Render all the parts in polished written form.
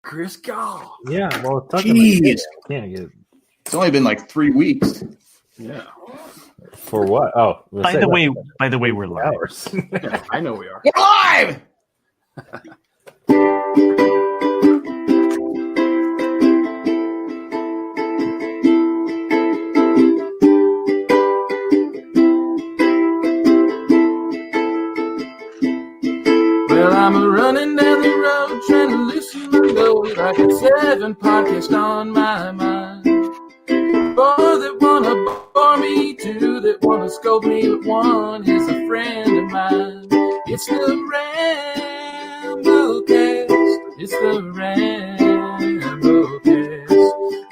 Chris Gall. Yeah, well, it's Jeez. It's only been like 3 weeks. Yeah. For what? Oh, by the way, we're live. Yeah, I know we are. We're live. Well, I'm running down the road trying to loosen my load. I got 7 podcasts on my mind. 4 that wanna bore me, 2 that wanna scold me, but 1 is a friend of mine. It's the RAMBLEcast. It's the RAMBLEcast.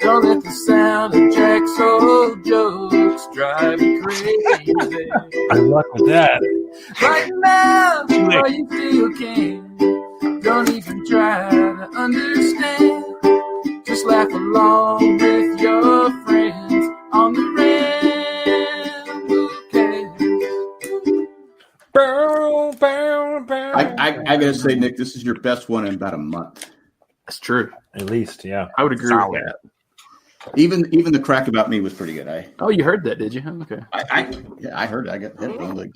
Don't let the sound of Jack's old jokes drive you crazy. Good luck with that. Right now, while you still can, don't even try to understand. Just laugh along with your friends on the RAMBLEcast. I gotta say, Nick, this is your best one in about a month. That's true. At least, yeah. I would agree with that. Even the crack about me was pretty good. Oh, you heard that, did you? Okay. I heard it. I got hit. Like,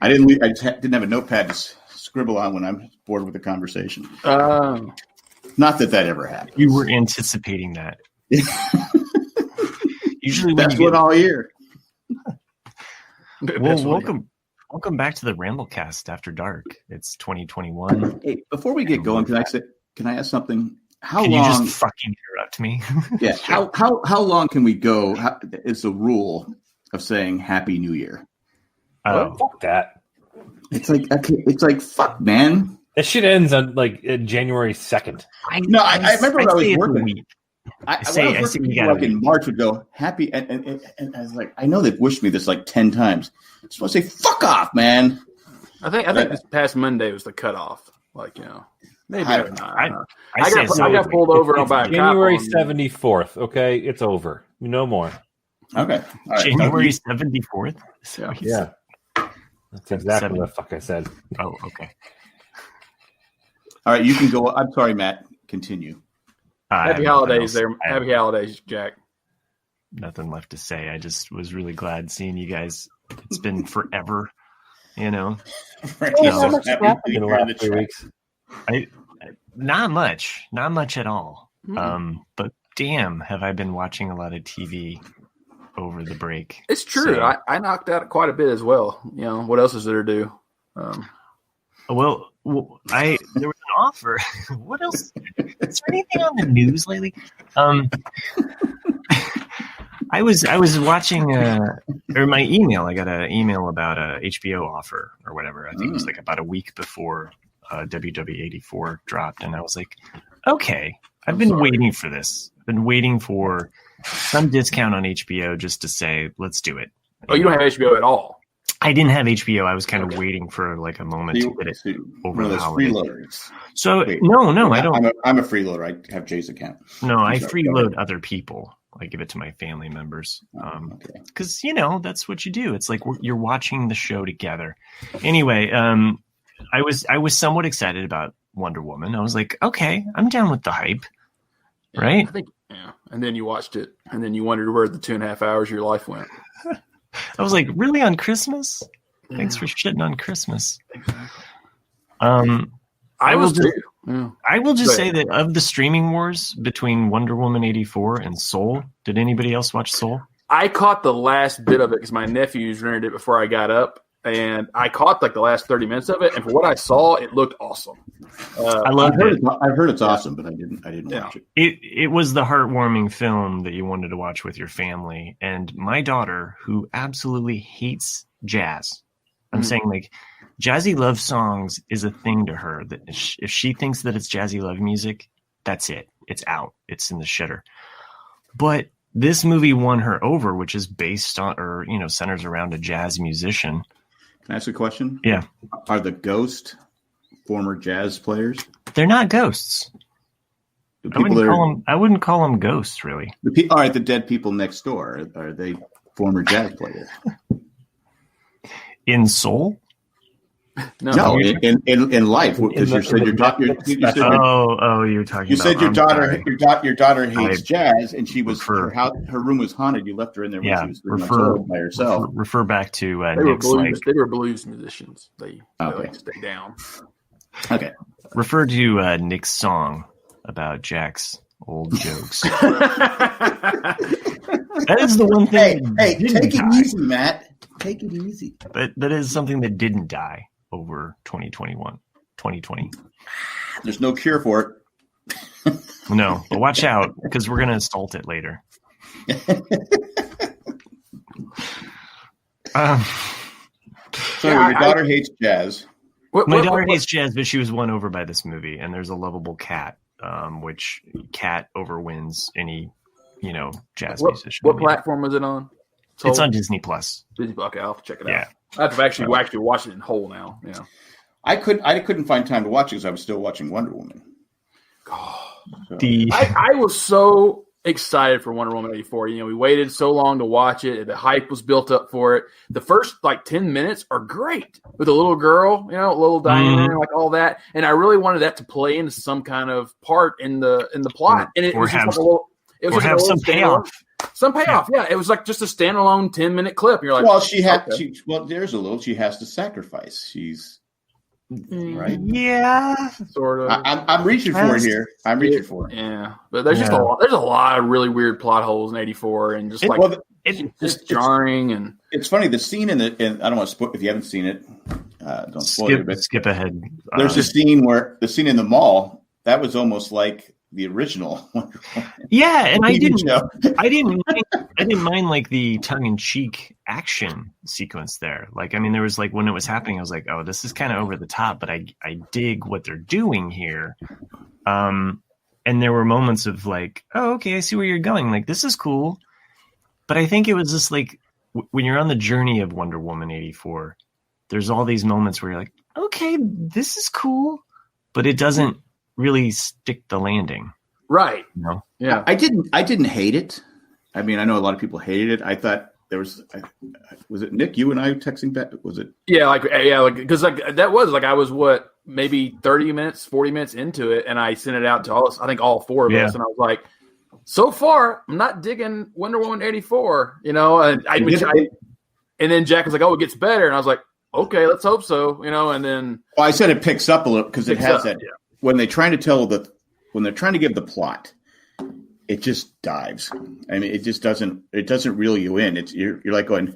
I didn't. I just didn't have a notepad to scribble on when I'm bored with the conversation. Not that ever happened. You were anticipating that. Usually, when that's what I'll hear. Well, welcome back to the RAMBLEcast After Dark. It's 2021. Hey, before we get going, can I ask something? Can you just fucking interrupt me? Yeah. How long can we go? Is the rule of saying Happy New Year? Fuck that. It's like fuck, man. That shit ends on January 2nd. I remember when I was working. I was working in March would go happy, and I was like, I know they've wished me this like 10 times. I just want to say fuck off, man. I think this past Monday was the cutoff. Maybe I got pulled over on by a January 74th. Okay, it's over. No more. Okay, all right. January 74th. Yeah, that's exactly what the fuck I said. Oh, okay. All right, you can go. I'm sorry, Matt. Continue. Happy holidays, there. Happy holidays, Jack. Nothing left to say. I just was really glad seeing you guys. It's been forever, How much happened in the last 3 weeks? Not much at all. But damn, have I been watching a lot of TV over the break? It's true. So, I knocked out quite a bit as well. What else is there to do? Well, there was an offer. What else? Is there anything on the news lately? I was watching or my email. I got an email about a HBO offer or whatever. I think it was like about a week before WW84 dropped, and I was like, okay, I've been waiting for this. I've been waiting for some discount on HBO just to say, let's do it. Oh, you don't have HBO at all? I didn't have HBO. I was kind of waiting for like a moment to get it over the holidays. Freeloaders. So no, I don't. I'm a freeloader. I have Jay's account. No, I freeload other people. I give it to my family members because that's what you do. It's like you're watching the show together. Anyway, I was somewhat excited about Wonder Woman. I was like, okay, I'm down with the hype, right? I think, yeah. And then you watched it, and then you wondered where the 2.5 hours of your life went. I was like, really, on Christmas? Thanks for shitting on Christmas. Exactly. I will just say that of the streaming wars between Wonder Woman 84 and Soul, did anybody else watch Soul? I caught the last bit of it because my nephews rented it before I got up, and I caught like the last 30 minutes of it. And for what I saw, it looked awesome. I loved it. I've heard it's awesome, but I didn't watch it. It was the heartwarming film that you wanted to watch with your family. And my daughter, who absolutely hates jazz, I'm saying like jazzy love songs is a thing to her. That if she thinks that it's jazzy love music, that's it. It's out. It's in the shitter. But this movie won her over, which is based on, or centers around a jazz musician. Can I ask a question? Yeah. Are the ghosts former jazz players? They're not ghosts. I wouldn't call them ghosts, really. All right, the dead people next door, are they former jazz players? In Soul? No, in life, because you said your daughter. You're talking. You said your daughter hates jazz, and she was her room was haunted. You left her in there when she was 3 months old by herself. Refer back to they were blues musicians. They like to stay down. Okay. Refer to Nick's song about Jack's old jokes. That is the one thing. Hey, take it easy, Matt. Take it easy. But that is something that didn't die over 2020. There's no cure for it. No, but watch out because we're going to insult it later. So your daughter hates jazz. My daughter hates jazz, but she was won over by this movie, and there's a lovable cat, which cat overwins any, jazz musician. What platform is it on? It's on Disney Plus. Disney Plus. Okay, I'll have to check it out. I have to actually watch it in whole now. Yeah. I couldn't find time to watch it because I was still watching Wonder Woman. I was so excited for Wonder Woman 84. We waited so long to watch it. The hype was built up for it. The first 10 minutes are great with the little girl, little Diana, like all that. And I really wanted that to play into some kind of part in the plot. And it was just some payoff. Some payoff, yeah. It was just a standalone 10-minute clip. You're like, well, she has to sacrifice. She's right. Yeah, sort of. I'm reaching for it here. I'm reaching for it. Yeah, but there's just a lot of really weird plot holes in 84, and it's jarring. And it's funny. The scene in I don't want to spoil if you haven't seen it. Don't spoil it. But skip ahead. There's a scene in the mall that was almost like the original Wonder Woman. Yeah, and I didn't mind like the tongue-in-cheek action sequence there. There was when it was happening, I was like, oh, this is kind of over the top, but I dig what they're doing here. And there were moments of like, oh, okay, I see where you're going. Like, this is cool. But I think it was just like when you're on the journey of Wonder Woman 84, there's all these moments where you're like, okay, this is cool, but it doesn't really stick the landing. Right. Yeah. I didn't hate it. I mean, I know a lot of people hated it. I thought there was it Nick, you and I texting back? Was it? Yeah, because that was I was maybe 30 minutes, 40 minutes into it, and I sent it out to all four of us, and I was like, so far, I'm not digging Wonder Woman 84, and and then Jack was like, oh, it gets better, and I was like, okay, let's hope so, and then I said it picks up a little because it has that. Yeah. When they're trying to give the plot, it just dives. I mean, it just doesn't reel you in. You're like going,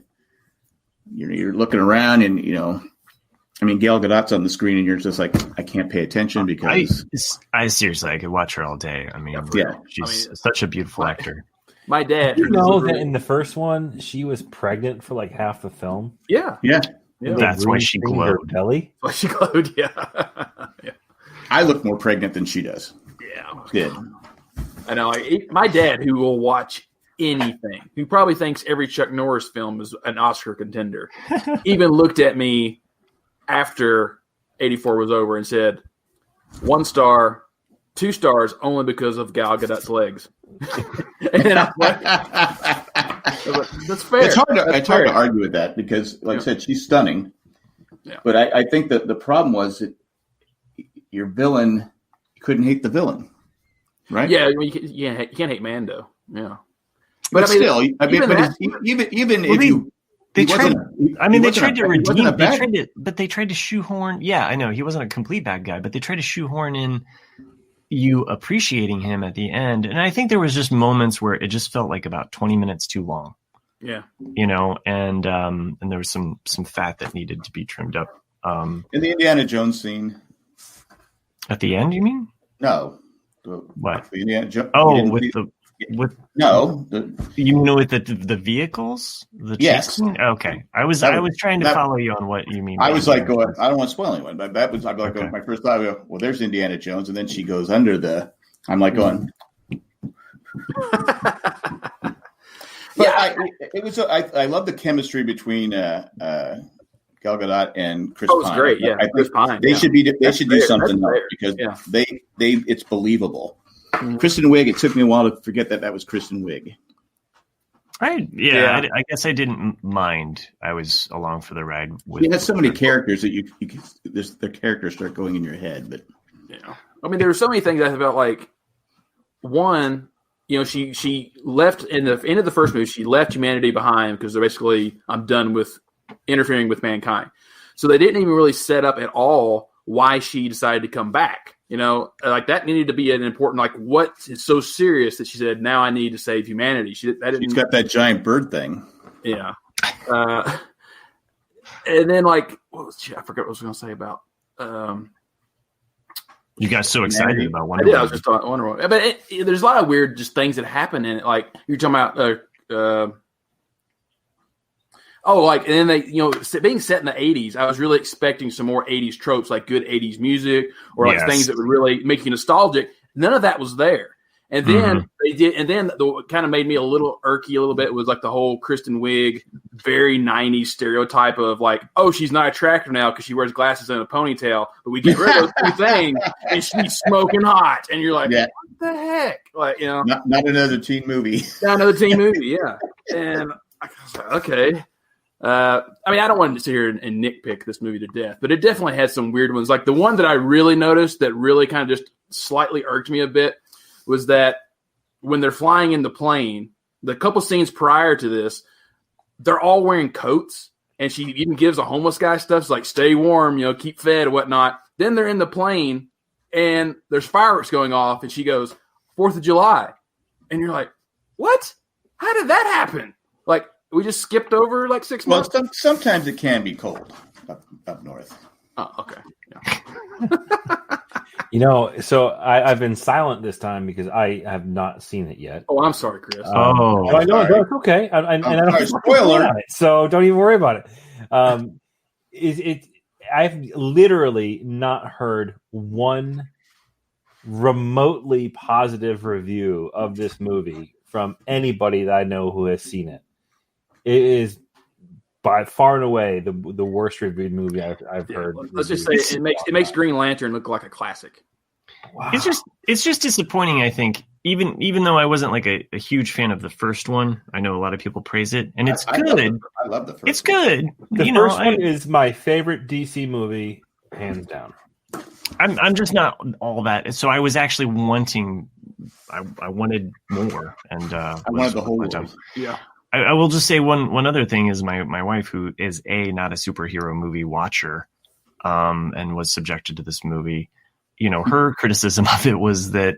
you're looking around and, I mean, Gal Gadot's on the screen and you're just like, I can't pay attention because I seriously, I could watch her all day. I mean, she's such a beautiful actor. My dad. That in the first one, she was pregnant for like half the film. Yeah. Yeah. That's why she glowed. Belly. Why she glowed. Yeah. Yeah. I look more pregnant than she does. Yeah. Did. I know. My dad, who will watch anything, who probably thinks every Chuck Norris film is an Oscar contender, even looked at me after 84 was over and said, 1 star, 2 stars, only because of Gal Gadot's legs. And I'm like, that's fair. It's hard to argue with that because, I said, she's stunning. Yeah. But I think that the problem was that your villain couldn't hate the villain, right? Yeah, I mean, you can't hate Mando. Yeah, but still, even if you. They tried to shoehorn. Yeah, I know he wasn't a complete bad guy, but they tried to shoehorn in you appreciating him at the end, and I think there was just moments where it just felt like about 20 minutes too long. Yeah, and there was some fat that needed to be trimmed up. In the Indiana Jones scene, at the end, you mean? No. What? The Indiana Jones. Oh, with the vehicles. Yes. Okay. I was trying to follow you on what you mean. I was like going. I don't want to spoil anyone, but that was my first thought. I go, well, there's Indiana Jones, and then she goes under the. I'm like going. I love the chemistry between Gal Gadot and Chris Pine. It was great, yeah. Chris Pine. They should do something else because they it's believable. Mm-hmm. Kristen Wiig. It took me a while to forget that was Kristen Wiig. I guess I didn't mind. I was along for the ride. With you had so many characters that you the characters start going in your head. But I mean, there were so many things I felt like. One, she left in the end of the first movie. She left humanity behind because they're basically, I'm done with interfering with mankind. So they didn't even really set up at all why she decided to come back. Like that needed to be an important, like what is so serious that she said, now I need to save humanity. She's got that giant bird thing. Yeah. And then like, I forgot what I was going to say about. You got so excited about Wonder Woman. I was just talking Wonder Woman. But there's a lot of weird just things that happen in it. Like you're talking about, and then they, being set in the 80s, I was really expecting some more 80s tropes, like good 80s music or like things that would really make you nostalgic. None of that was there. And then they did, and then the kind of made me a little irky a little bit was like the whole Kristen Wiig, very 90s stereotype of like, oh, she's not attractive now because she wears glasses and a ponytail, but we get rid of those two things and she's smoking hot. And you're like, what the heck? Like, not another teen movie. Not another teen movie, yeah. And I was like, okay. I mean, I don't want to sit here and nitpick this movie to death, but it definitely had some weird ones. Like the one that I really noticed that really kind of just slightly irked me a bit was that when they're flying in the plane, the couple scenes prior to this, they're all wearing coats, and she even gives a homeless guy stuff like stay warm, keep fed and whatnot. Then they're in the plane, and there's fireworks going off, and she goes, 4th of July. And you're like, what? How did that happen? Like, we just skipped over like 6 months? Well, sometimes it can be cold up north. Oh, okay. Yeah. So I've been silent this time because I have not seen it yet. Oh, I'm sorry, Chris. I know it's okay, and I don't spoiler it, so don't even worry about it. I've literally not heard one remotely positive review of this movie from anybody that I know who has seen it. It is by far and away the worst reviewed movie I've heard. Let's just say it makes Green Lantern look like a classic. Wow. It's just disappointing, I think. Even though I wasn't like a huge fan of the first one, I know a lot of people praise it, and it's good. I love the first. It's good. The first one is my favorite DC movie, hands down. I'm just not all that. So I was actually wanting. I wanted more, and I wanted the whole world. Yeah. I will just say one other thing is my wife, who is not a superhero movie watcher, and was subjected to this movie. Her criticism of it was that,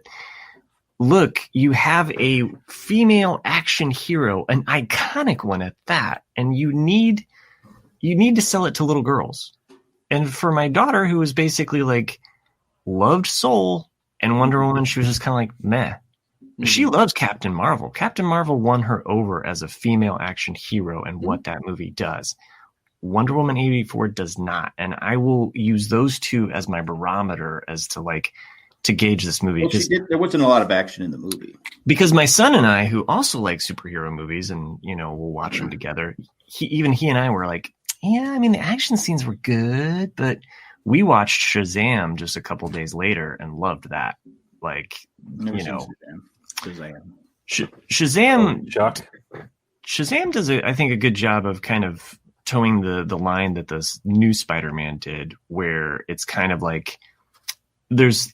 look, you have a female action hero, an iconic one at that, and you need to sell it to little girls. And for my daughter, who was basically like loved Soul and Wonder Woman, she was just kind of like meh. She loves Captain Marvel. Captain Marvel won her over as a female action hero and what that movie does. Wonder Woman 84 does not. And I will use those two as my barometer as to gage this movie. Well, there wasn't a lot of action in the movie. Because my son and I, who also like superhero movies and, we'll watch them together, he and I were like, yeah, I mean, the action scenes were good, but we watched Shazam just a couple days later and loved that. Like, Shazam does, I think, a good job of kind of towing the line that this new Spider-Man did, where it's kind of like there's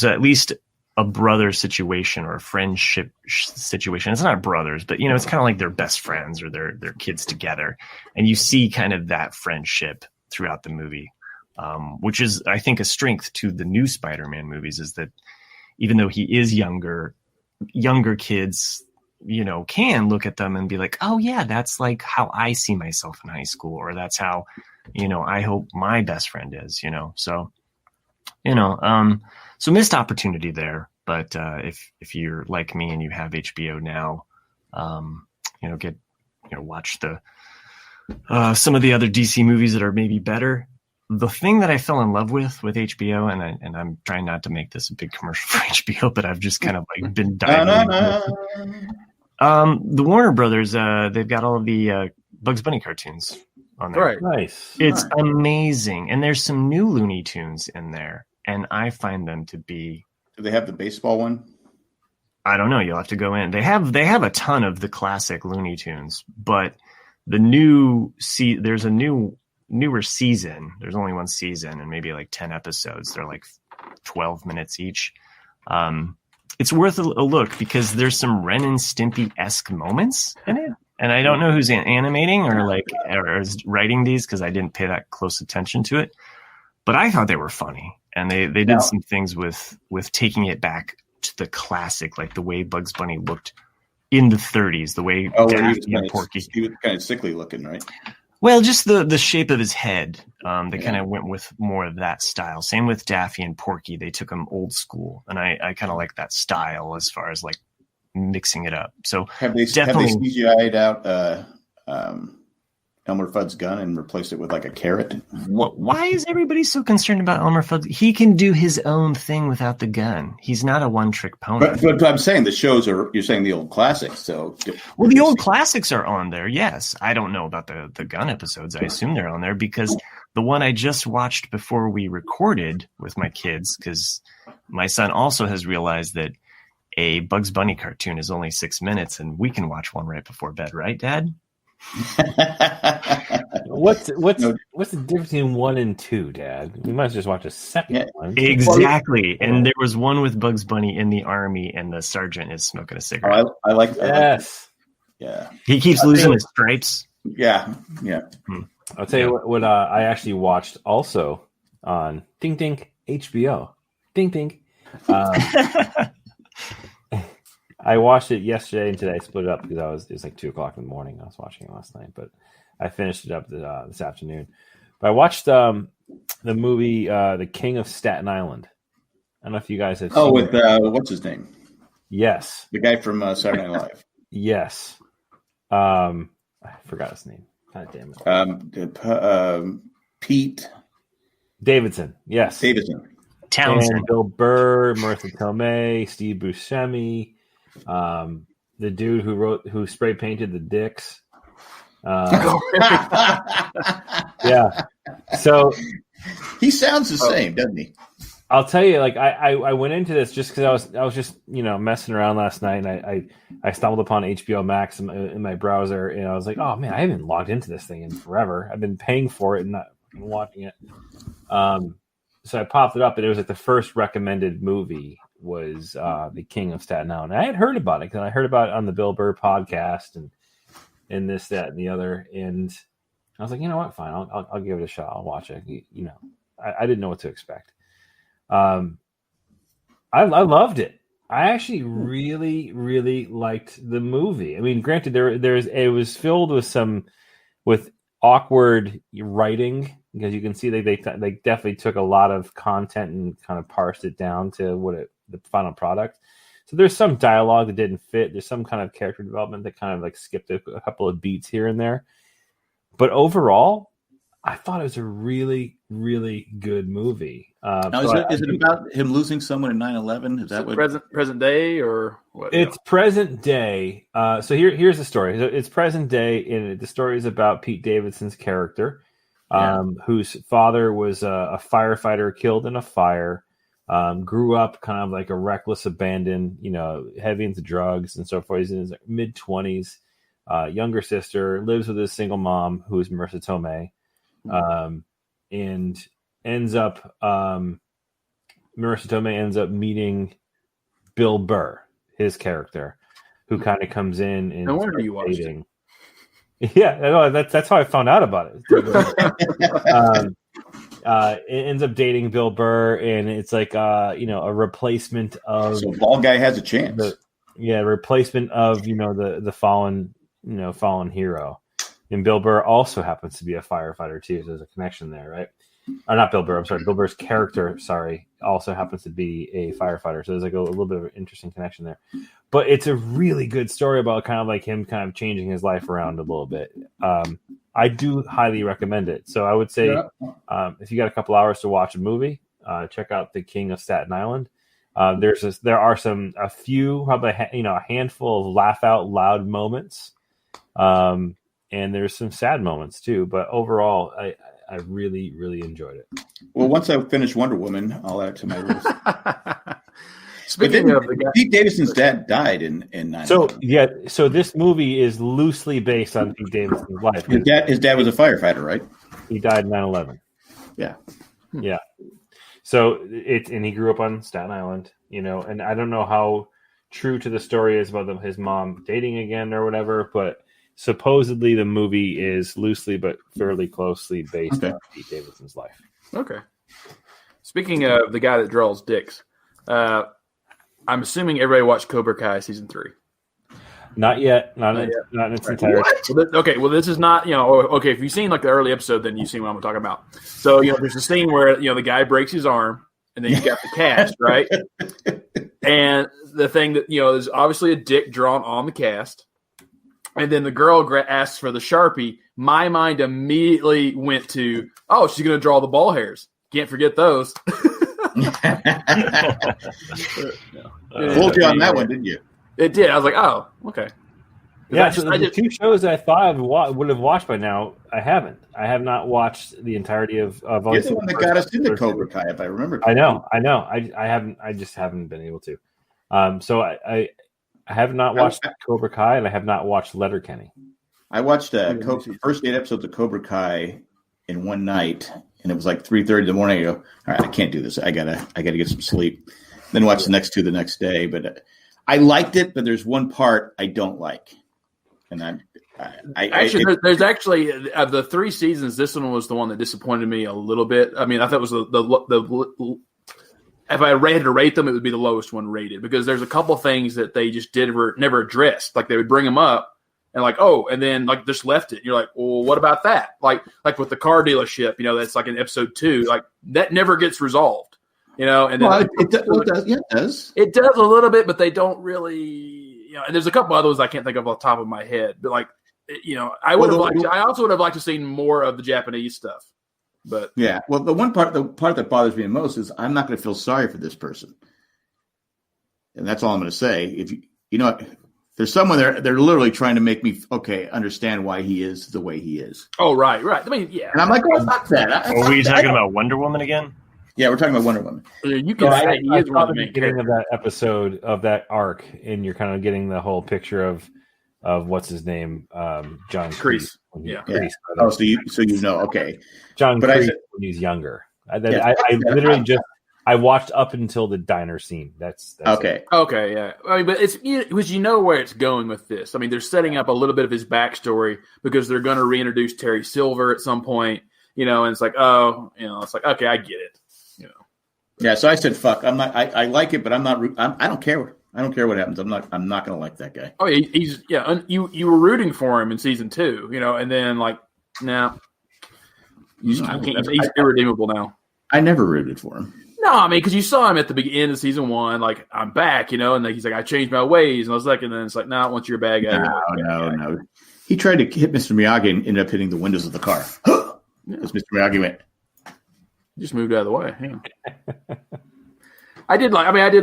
at least a brother situation or a friendship situation. It's not brothers, but it's kind of like they're best friends or they're kids together, and you see kind of that friendship throughout the movie, which is, I think, a strength to the new Spider-Man movies, is that even though he is younger kids, can look at them and be like, oh yeah, that's like how I see myself in high school, or that's how, I hope my best friend is, so, so missed opportunity there. But, if you're like me and you have HBO now, watch some of the other DC movies that are maybe better. The thing that I fell in love with HBO, and I'm trying not to make this a big commercial for HBO, but I've just kind of like been diving into the Warner Brothers. They've got all of the Bugs Bunny cartoons on there. Right. Nice. It's amazing. And there's some new Looney Tunes in there, and I find them to be... Do they have the baseball one? I don't know. You'll have to go in. They have a ton of the classic Looney Tunes, but there's a newer season. There's only one season and maybe like 10 episodes. They're like 12 minutes each. It's worth a look because there's some Ren and Stimpy-esque moments in it. And I don't know who's animating or is writing these because I didn't pay that close attention to it. But I thought they were funny. And they did some things with taking it back to the classic, like the way Bugs Bunny looked in the 30s, the way Daffy and Porky. He was kind of sickly looking, right? Well, just the shape of his head. They kind of went with more of that style. Same with Daffy and Porky. They took them old school. And I kind of like that style as far as like mixing it up. So have they CGI'd out Elmer Fudd's gun and replaced it with like a carrot? Why is everybody so concerned about Elmer Fudd? He can do his own thing without the gun. He's not a one-trick pony. But I'm saying the shows you're saying the old classics. So the old classics are on there. Yes. I don't know about the gun episodes. I assume they're on there because the one I just watched before we recorded with my kids, because my son also has realized that a Bugs Bunny cartoon is only 6 minutes and we can watch one right before bed. Right, Dad? What's the difference between 1 and 2, Dad? We might just watch a second one. Exactly. And there was one with Bugs Bunny in the army, and the sergeant is smoking a cigarette. I like that. Yes. Yeah. He keeps losing his stripes. Yeah. I'll tell you what I actually watched also on Ding Ding HBO. Ding Ding. I watched it yesterday and today. I split it up because it was like 2:00 in the morning. I was watching it last night, but I finished it up this afternoon. But I watched the movie The King of Staten Island. I don't know if you guys have seen it. With what's his name? Yes. The guy from Saturday Night Live. Yes. I forgot his name. God damn it. Pete Davidson. Yes. Davidson. Townsend. And Bill Burr, Martha Tomei, Steve Buscemi, the dude who spray painted the dicks. Yeah. So he sounds the same, doesn't he? I'll tell you, like I went into this just because I was just messing around last night, and I stumbled upon HBO Max in my browser, and I was like, oh man, I haven't logged into this thing in forever. I've been paying for it and not watching it. So I popped it up, and it was like the first recommended movie was The King of Staten Island. And I had heard about it because I heard about it on the Bill Burr podcast and this, that, and the other. And I was like, you know what? Fine, I'll give it a shot. I'll watch it. I didn't know what to expect. I loved it. I actually really, really liked the movie. I mean, granted, it was filled with awkward writing, because you can see they definitely took a lot of content and kind of parsed it down to the final product. So there's some dialogue that didn't fit. There's some kind of character development that kind of like skipped a couple of beats here and there. But overall, I thought it was a really, really good movie. Is it about him losing someone in 9/11? Is that what present day or what? It's present day. So here's the story. It's present day, and the story is about Pete Davidson's character, whose father was a firefighter killed in a fire. Grew up kind of like a reckless abandon, heavy into drugs and so forth. He's in his mid-20s. Younger sister, lives with his single mom, who is Marissa Tomei. And ends up Marissa Tomei ends up meeting Bill Burr, his character, who kind of comes in and no wonder you watched it. Yeah, that's how I found out about it. It ends up dating Bill Burr, and it's like a replacement of. So bald guy has a chance. Replacement of the fallen hero. And Bill Burr also happens to be a firefighter too, so there's a connection there, right? Or not Bill Burr, I'm sorry. Bill Burr's character, also happens to be a firefighter. So there's like a little bit of an interesting connection there. But it's a really good story about kind of like him kind of changing his life around a little bit. I do highly recommend it. So I would say if you got a couple hours to watch a movie, check out The King of Staten Island. There are a few, probably a handful of laugh out loud moments. And there's some sad moments too, but overall, I really, really enjoyed it. Well, once I finish Wonder Woman, I'll add it to my list. Speaking of the guy, Pete Davidson's dad died in 9/11. So this movie is loosely based on Pete Davidson's life. His dad was a firefighter, right? He died in 9/11. Yeah. Yeah. So and he grew up on Staten Island, and I don't know how true to the story is about his mom dating again or whatever, but supposedly the movie is loosely but fairly closely based on Pete Davidson's life. Okay. Speaking of the guy that draws dicks, I'm assuming everybody watched Cobra Kai season 3. Not yet. Not in its entirety. Well, this is not, okay, if you've seen like the early episode, then you've seen what I'm talking about. So, there's a scene where, the guy breaks his arm, and then you got the cast, right? And the thing that, is obviously a dick drawn on the cast. And then the girl asks for the Sharpie. My mind immediately went to, oh, she's going to draw the ball hairs. Can't forget those. Fooled you on that one, didn't you? It did. I was like, oh, okay. Yeah, the two shows that I thought I would have watched by now, I haven't. I have not watched the entirety of You're the one that got us into Cobra Kai, if I remember correctly. I know. I haven't. I just haven't been able to. So I have not watched Cobra Kai, and I have not watched Letterkenny. I watched the first 8 episodes of Cobra Kai in one night, and it was like 3:30 in the morning. I go, all right, I can't do this. I gotta get some sleep. Then watch the next 2 the next day. But I liked it, but there's one part I don't like, and there's actually of the 3 seasons, this one was the one that disappointed me a little bit. I mean, I thought it was the if I had to rate them, it would be the lowest one rated, because there's a couple things that they just never addressed. Like they would bring them up and like, oh, and then like just left it. And you're like, well, what about that? Like with the car dealership, that's like in episode 2, like that never gets resolved, and then it does. It does a little bit, but they don't really, and there's a couple others I can't think of off the top of my head, but like, I also would have liked to see more of the Japanese stuff. But yeah, well, the part that bothers me the most is I'm not going to feel sorry for this person, and that's all I'm going to say. If there's someone there, they're literally trying to make me understand why he is the way he is. Oh, right. I mean, yeah, and I'm like, oh, fuck that. Are we talking about Wonder Woman again? Yeah, we're talking about Wonder Woman. You can say he is one of the main beginning of that episode of that arc, and you're kind of getting the whole picture of what's his name, John Kreese. Yeah. Kreese. Oh, so okay. John Kreese when he's younger. I literally I watched up until the diner scene. That's okay. It. Okay, yeah. I mean, but it's because where it's going with this. I mean, they're setting up a little bit of his backstory because they're going to reintroduce Terry Silver at some point. And it's like, oh, it's like, okay, I get it. Yeah. So I said, fuck. I'm not. I like it, but I'm not. I don't care. I don't care what happens. I'm not going to like that guy. Oh, he's you were rooting for him in season 2, and then like now, he's irredeemable now. I never rooted for him. No, I mean, because you saw him at the beginning of season 1, like I'm back, and like he's like, I changed my ways, and I was like, and then it's like, no, once you're a bad guy. No. He tried to hit Mr. Miyagi and ended up hitting the windows of the car. As Mr. Miyagi went, just moved out of the way. Yeah. I did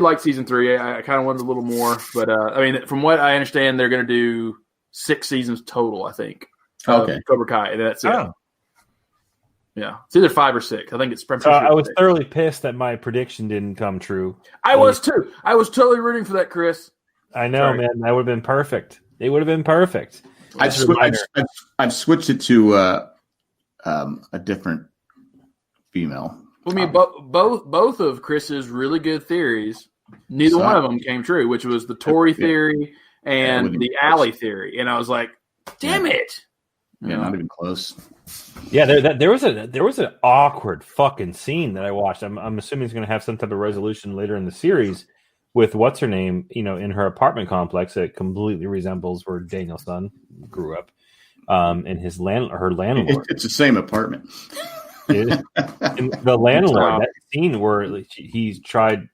like season 3. I kind of wanted a little more, but I mean, from what I understand, they're going to do 6 seasons total. I think. Okay. Cobra Kai, and that's it. Oh. Yeah, it's either 5 or 6. I think it's. I was thoroughly pissed that my prediction didn't come true. I was too. I was totally rooting for that, Chris. I know, man. That would have been perfect. It would have been perfect. I've switched it to a different female. I mean, both of Chris's really good theories, neither one of them came true, which was the Tory theory and the Alley theory. And I was like, damn it. Yeah, not even close. Yeah, there was an awkward fucking scene that I watched. I'm assuming it's going to have some type of resolution later in the series with what's her name, in her apartment complex that completely resembles where Daniel's son grew up, and her landlord. It's the same apartment. And the landlord, that scene where he's tried.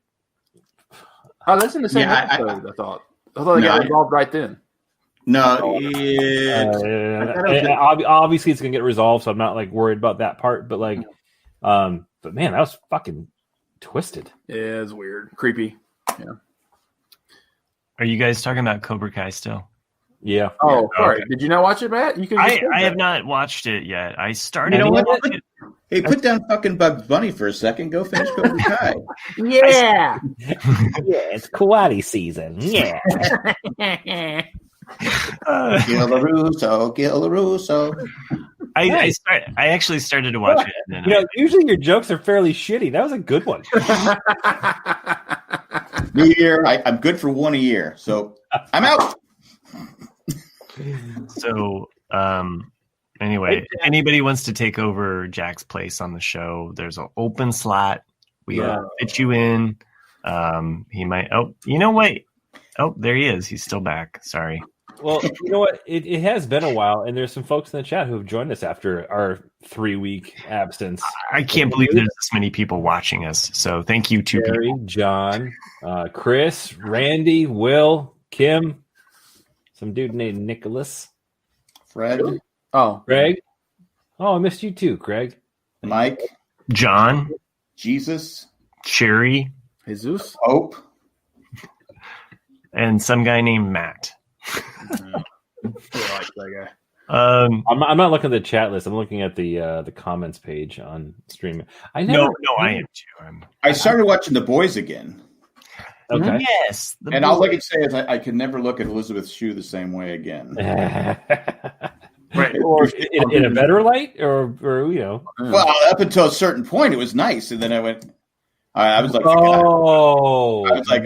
Oh, that's in the same episode. I thought they got involved right then. No, obviously it's gonna get resolved, so I'm not like worried about that part. But but man, that was fucking twisted. Yeah, it's weird, creepy. Yeah. Are you guys talking about Cobra Kai still? Yeah. Oh, sorry. Okay. Did you not watch it, Matt? You I have not watched it yet. I started. You know what? watching it. Hey, put down fucking Bugs Bunny for a second. Go finish Cobra Kai. Yeah. It's karate season. Yeah. Gil LaRusso. I actually started to watch it. And then Usually your jokes are fairly shitty. That was a good one. New year. I'm good for one a year. So I'm out. So, anyway, if anybody wants to take over Jack's place on the show, there's an open slot. We fit you in. He might. Oh, you know what? Oh, there he is. He's still back. Sorry. Well, you know what? It has been a while, and there's some folks in the chat who have joined us after our 3-week absence. I can't believe there's this many people watching us. So thank you to Jerry, John, Chris, Randy, Will, Kim, some dude named Nicholas, Fred. Oh, Greg. Oh, I missed you too, Greg. Mike. John, Jesus. Sherry, Jesus. Hope. and some guy named Matt. I like that guy. I'm not looking at the chat list. I'm looking at the comments page on streaming. I am too. I started watching The Boys again. Okay. Yes. And all I can say is I can never look at Elizabeth Shue the same way again. Right. Or in a better light, or Well, up until a certain point, it was nice, and then I went. I was like, oh, I was like,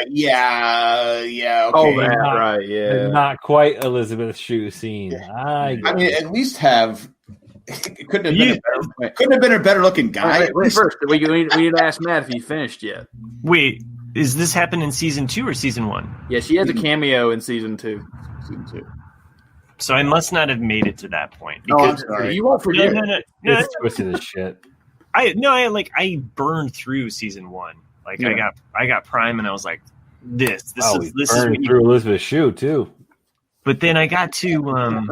yeah, okay. Oh, that, right, yeah. Not quite Elizabeth Shue scene. I mean, at least have. It couldn't have been a better looking guy. Wait, first, we need to ask Matt if he finished yet. Wait, is this happened in season 2 or season 1? Yeah, she has a cameo in season 2. So I must not have made it to that point. No, I'm sorry. You won't forget. No. It's twisted as shit. I burned through season 1. Like I got Prime and I was like, this is through Elizabeth Shue too. But then I got to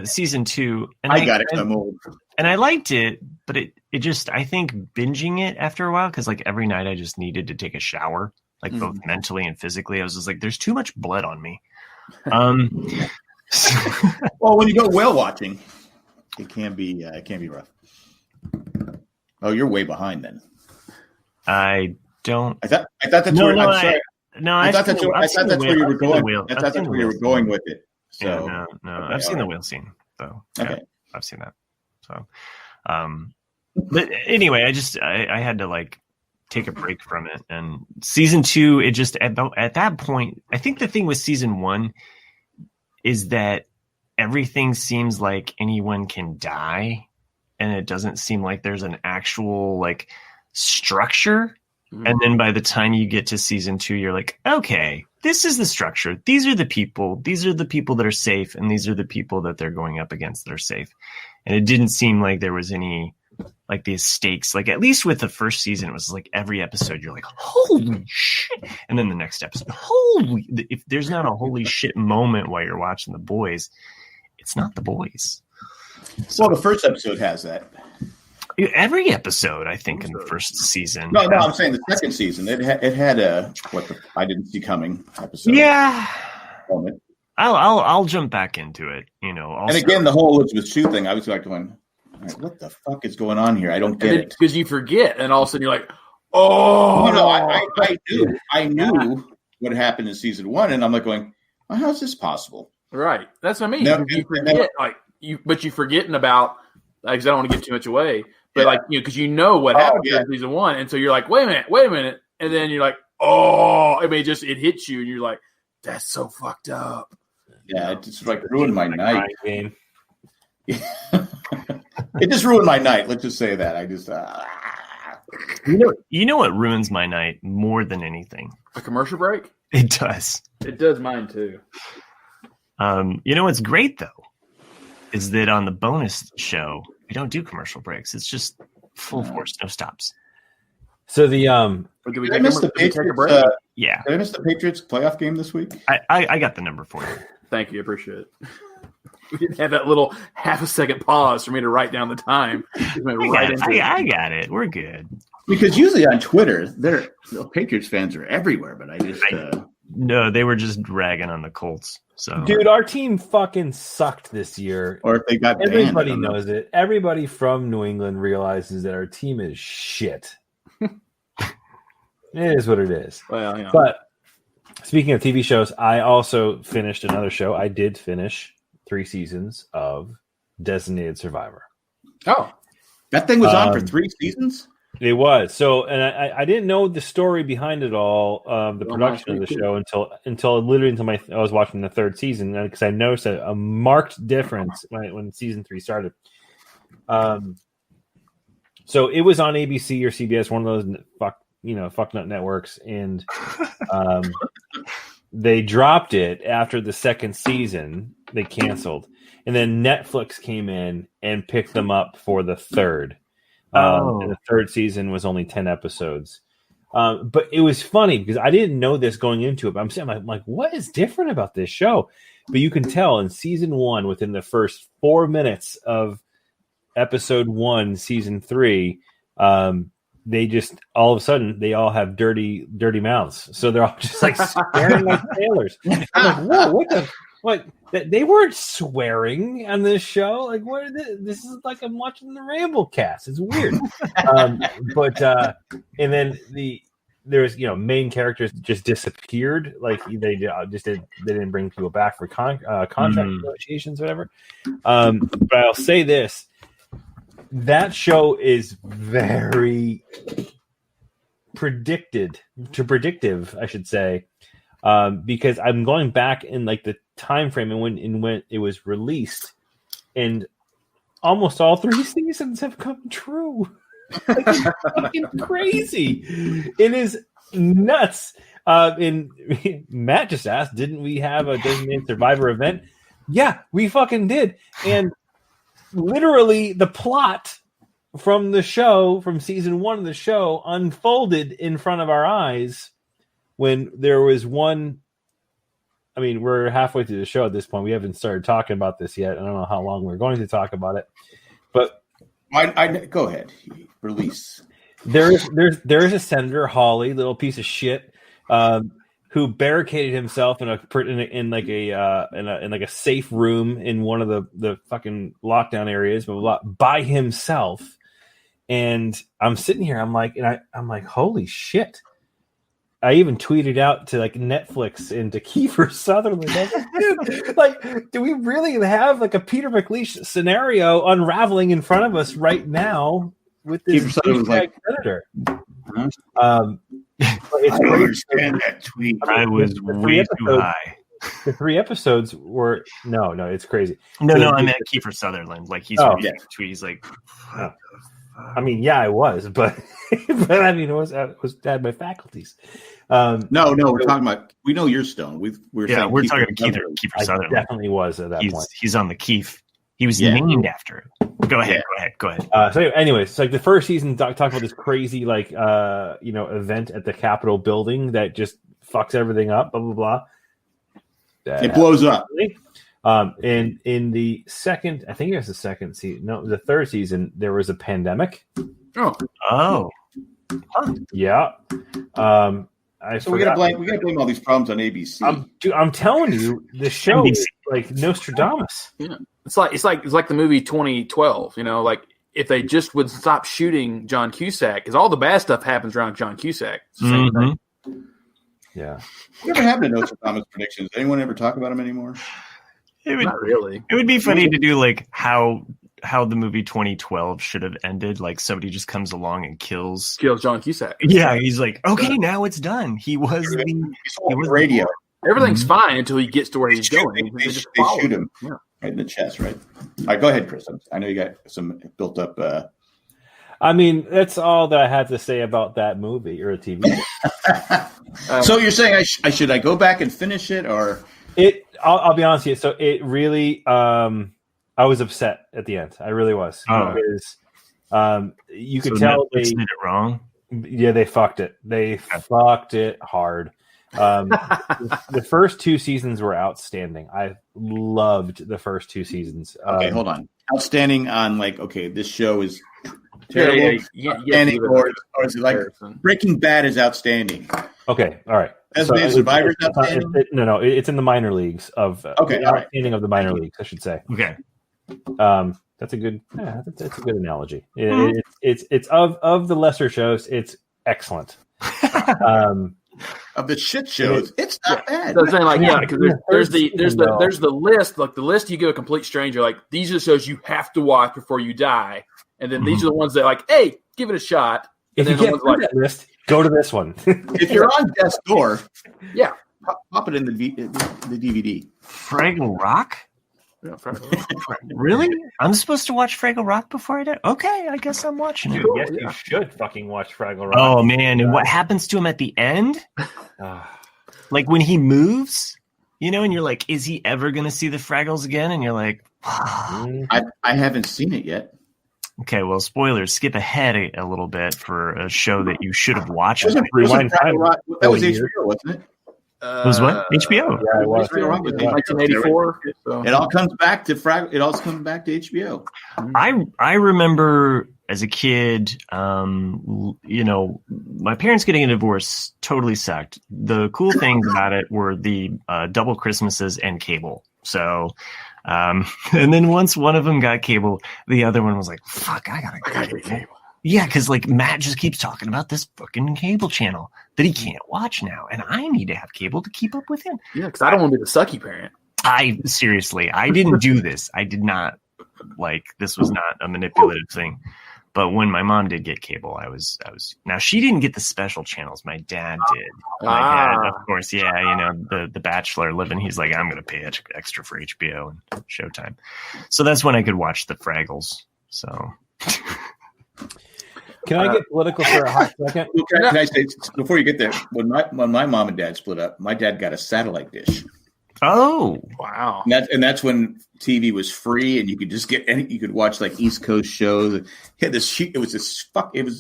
season 2 and I got it. I'm old. And I liked it, but it just, I think binging it after a while, because like every night I just needed to take a shower, like both mentally and physically. I was just like, there's too much blood on me. Well, when you go whale watching, it can be rough. Oh, you're way behind then. I thought that's where. I'm sorry. No, I thought that's where you were going. I thought that's where you were going with it. So yeah, no. Okay, I've seen the whale scene, though. Okay, yeah, I've seen that. So, but anyway, I had to like take a break from it. And season 2, it just at that point, I think the thing with season 1 is that everything seems like anyone can die, and it doesn't seem like there's an actual like structure. And then by the time you get to season 2, you're like, okay, this is the structure. These are the people. These are the people that are safe. And these are the people that they're going up against that are safe. And it didn't seem like there was any, like these stakes. Like at least with the first season, it was like every episode, you're like, holy shit. And then the next episode, if there's not a holy shit moment while you're watching The Boys, it's not The Boys. So, well, the first episode has that. Every episode, I think, in the first season. No, I'm saying the second season. It had a I didn't see coming episode. Yeah, moment. I'll jump back into it. Also. And again, the whole Elizabeth Shue thing. I was like going, all right, what the fuck is going on here? I don't get it because you forget, and all of a sudden you're like, oh no, I knew what happened in season 1, and I'm like going, well, how's this possible? Right, that's what I mean. You forget, but you forgetting about. Because I don't want to give too much away, but because what happened in season 1, and so you're like, wait a minute, and then you're like, oh, I mean, it hits you, and you're like, that's so fucked up. Yeah, it just like ruined my night. It just ruined my night. Let's just say that. I just, you know what ruins my night more than anything? A commercial break. It does. It does mine too. What's great though is that on the bonus show, we don't do commercial breaks. It's just full force, no stops. So the did I miss the Patriots? Yeah. Did I miss the Patriots playoff game this week? I got the number for you. Thank you. I appreciate it. We didn't have that little half a second pause for me to write down the time. I got it. We're good. Because usually on Twitter, Patriots fans are everywhere, but I just No, they were just ragging on the Colts. So, dude, our team fucking sucked this year. Or if they got banned, everybody knows it. Everybody from New England realizes that our team is shit. It is what it is. Well, you know. But speaking of TV shows, I also finished another show. I did finish 3 seasons of Designated Survivor. Oh, that thing was on for 3 seasons? It was. So, and I didn't know the story behind it all, the production of the show until I was watching the 3rd season, because I noticed a marked difference when season 3 started. So it was on ABC or CBS, one of those fuck nut networks, and they dropped it after the 2nd season. They canceled, and then Netflix came in and picked them up for the 3rd. And the 3rd season was only 10 episodes. But it was funny because I didn't know this going into it. But I'm like, what is different about this show? But you can tell in season 1, within the first 4 minutes of episode 1, season 3, they just all of a sudden they all have dirty mouths. So they're all just like swearing like sailors. I'm like, whoa, what the? Like they weren't swearing on this show. Like, what is this? This is like I'm watching the Ramblecast. It's weird. And then there's main characters just disappeared. Like they didn't bring people back for contract negotiations, or whatever. But I'll say this: that show is very predictive, I should say. Because I'm going back in like the time frame and when it was released, and almost all 3 seasons have come true. Like, it's fucking crazy. It is nuts. And Matt just asked, didn't we have a Designated Survivor event? Yeah, we fucking did. And literally the plot from the show, from season 1 of the show, unfolded in front of our eyes. When there was one, I mean, we're halfway through the show at this point. We haven't started talking about this yet. I don't know how long we're going to talk about it, but I go ahead. Release. There's a Senator Hawley, little piece of shit, who barricaded himself in a safe room in one of the fucking lockdown areas, blah, blah, blah, by himself. And I'm sitting here, I'm like, holy shit. I even tweeted out to like Netflix and to Kiefer Sutherland. I was like, dude, do we really have like a Peter McLeish scenario unraveling in front of us right now with this senator? I understand that tweet. I was way too high. The 3 episodes were no, it's crazy. No, I meant Kiefer Sutherland. Like he's reading the tweet. He's like, I mean, yeah, I was, but I mean, I had my faculties. No, we're talking about. We know you're stoned. We're talking Kiefer Sutherland. I definitely was at that point. He's on the Keef. He was named after it. Go ahead. So, anyways, like the first season talked about this crazy event at the Capitol building that just fucks everything up. Blah blah blah. It blows up. And in the second, I think it was the second season. No, the 3rd season, there was a pandemic. Oh, yeah. So we gotta blame all these problems on ABC. I'm telling you, the show is like Nostradamus. Yeah, it's like the movie 2012. Like if they just would stop shooting John Cusack, because all the bad stuff happens around John Cusack. It's the same thing. Yeah. Whatever happened to Nostradamus predictions? Anyone ever talk about them anymore? Not really. It would be funny to do like how the movie 2012 should have ended. Like somebody just comes along and kills John Cusack. Yeah, he's like, okay, now it's done. He was the radio. Everything's fine until he gets to where he's going. They shoot him right in the chest, right? All right, go ahead, Chris. I know you got some built up. I mean, that's all that I have to say about that movie or a TV. So you're saying I go back and finish it, or it? I'll be honest with you. So it really, I was upset at the end. I really was. Because you could tell they did it wrong. Yeah, they fucked it. They fucked it hard. The first 2 seasons were outstanding. I loved the first 2 seasons. Okay, hold on. Outstanding on this show is terrible. Outstanding, or is it like Breaking Bad is outstanding? Okay, all right. Designated Survivor's outstanding? No, it's in the minor leagues of outstanding of the minor leagues, I should say. Okay. That's a good analogy. It's of the lesser shows, it's excellent. Of the shit shows, it's not bad. So I'm saying because there's the list, like the list you give a complete stranger, like these are the shows you have to watch before you die, and then these are the ones that like, hey, give it a shot. And if you get through that list, go to this one. If you're on death's door, pop it in the DVD. Fraggle Rock. Yeah, really? I'm supposed to watch Fraggle Rock before I die? Okay, I guess I'm watching it. Yes, you should fucking watch Fraggle Rock. Oh, man. And what happens to him at the end? Like when he moves, and you're like, is he ever going to see the Fraggles again? And you're like, I haven't seen it yet. Okay, well, spoilers. Skip ahead a little bit for a show that you should have watched. That was HBO, wasn't it? It was what? HBO. Yeah, it was. 1984. So. It all comes back to HBO. I remember as a kid, my parents getting a divorce totally sucked. The cool things about it were the double Christmases and cable. So, and then once one of them got cable, the other one was like, "Fuck, I gotta get cable." Yeah, because like Matt just keeps talking about this fucking cable channel that he can't watch now, and I need to have cable to keep up with him. Yeah, because I don't want to be the sucky parent. I didn't do this. I did not this was not a manipulative thing. But when my mom did get cable, I was now she didn't get the special channels. My dad did. My dad, of course, the Bachelor living. He's like, I'm going to pay extra for HBO and Showtime. So that's when I could watch the Fraggles. So. Can I get political for a hot second? Can I say before you get there? When my mom and dad split up, my dad got a satellite dish. Oh wow! And that's when TV was free, and you could just get you could watch like East Coast shows. It was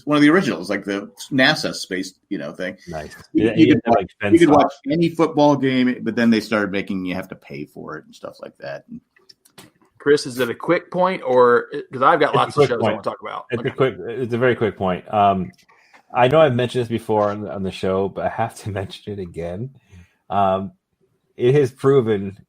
one of the originals, like the NASA space thing. Nice. You could watch any football game, but then they started making you have to pay for it and stuff like that. Chris, is it a quick point, or because I've got lots of shows I want to talk about? It's a very quick point. I know I've mentioned this before on the show, but I have to mention it again. It has proven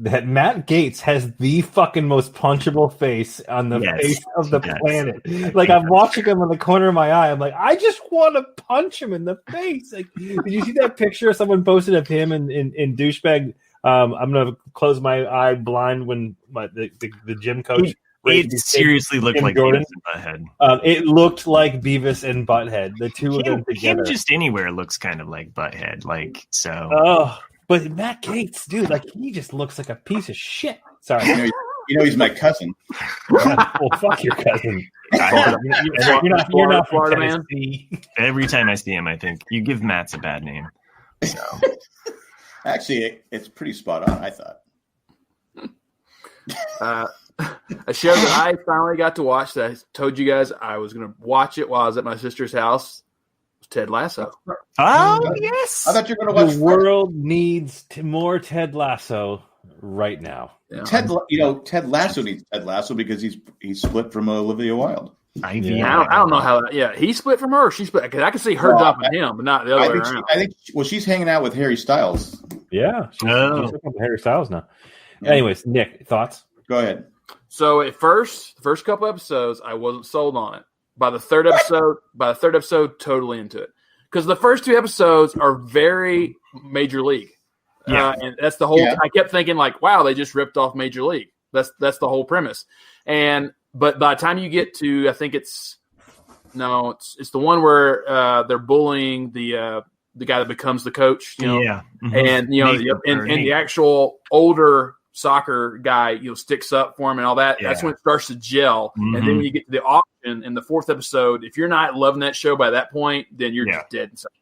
that Matt Gaetz has the fucking most punchable face on the face of the planet. Like I'm watching him in the corner of my eye. I'm like, I just want to punch him in the face. Like, did you see that picture someone posted of him in douchebag? I'm gonna close my eye blind when the gym coach. It seriously looked like Jordan. Beavis and Butthead. It looked like Beavis and Butthead. The two of them together. Him just anywhere looks kind of like Butthead. Like so. Oh, but Matt Gaetz, dude, like he just looks like a piece of shit. Sorry, he's my cousin. Well, fuck your cousin. You're not Florida man. Every time I see him, I think you give Matt's a bad name. So. Actually, it's pretty spot on, I thought. A show that I finally got to watch that I told you guys I was going to watch it while I was at my sister's house was Ted Lasso. Oh, yes. I thought you were going to watch The world needs more Ted Lasso right now. Yeah. Ted Lasso needs Ted Lasso because he's split from Olivia Wilde. I don't know how. He split from her. She split because I can see her dumping him, but not the other way around. I think she's hanging out with Harry Styles. Yeah, she's with Harry Styles now. Yeah. Anyways, Nick, thoughts? Go ahead. So at first, the first couple episodes, I wasn't sold on it. By the third episode, totally into it because the first two episodes are very Major League. Yeah, and that's the whole. Yeah. I kept thinking like, wow, they just ripped off Major League. That's the whole premise. But by the time you get to, I think it's the one where they're bullying the guy that becomes the coach, mm-hmm. and and the actual older soccer guy, sticks up for him and all that. Yeah. That's when it starts to gel, mm-hmm. and then when you get to the auction in the fourth episode, if you're not loving that show by that point, then you're just dead inside.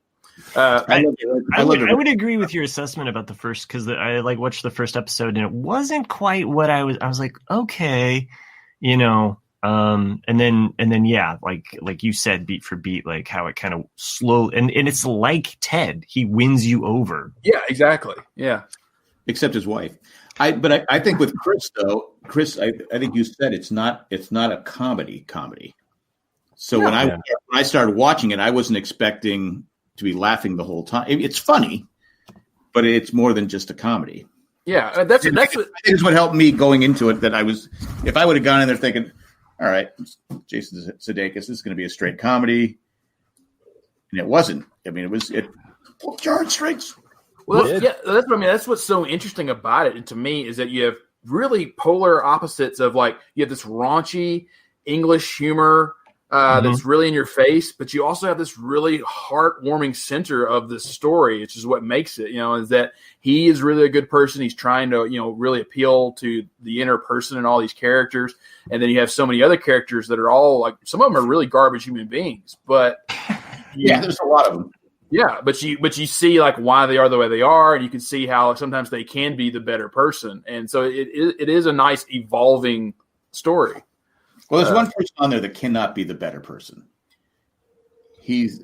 I would agree with your assessment about the first because I watched the first episode and it wasn't quite what I was like, okay. And then like you said, beat for beat, like how it kind of slow and it's like Ted, he wins you over. Yeah, exactly. Yeah. Except his wife. I think with Chris though, I think you said it's not a comedy. So when I started watching it, I wasn't expecting to be laughing the whole time. It's funny, but it's more than just a comedy. Yeah, that's what I think is what helped me going into it. That if I would have gone in there thinking, all right, Jason Sudeikis, this is going to be a straight comedy, and it wasn't. I mean, it pulled your heartstrings. Well, that's what I mean. That's what's so interesting about it, and to me, is that you have really polar opposites of like you have this raunchy English humor that's really in your face, but you also have this really heartwarming center of the story, which is what makes it, is that he is really a good person. He's trying to, really appeal to the inner person in all these characters. And then you have so many other characters that are all like, some of them are really garbage human beings, but there's a lot of them. Yeah. But you see like why they are the way they are. And you can see how sometimes they can be the better person. And so it is a nice evolving story. Well, there's one person on there that cannot be the better person. He's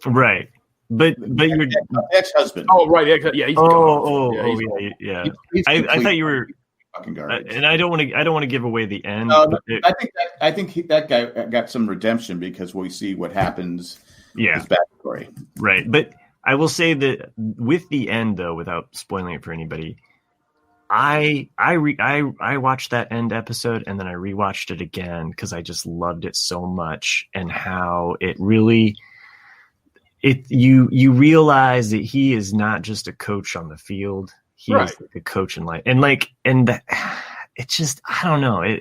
right, but your ex-husband. Oh, right, yeah. He's yeah. I thought you were fucking garbage. And I don't want to give away the end. I think that guy got some redemption because we see what happens. Yeah, his backstory. Right, but I will say that with the end, though, without spoiling it for anybody. I watched that end episode and then I rewatched it again because I just loved it so much and how it really you realize that he is not just a coach on the field, he is like a coach in life, and it's just I don't know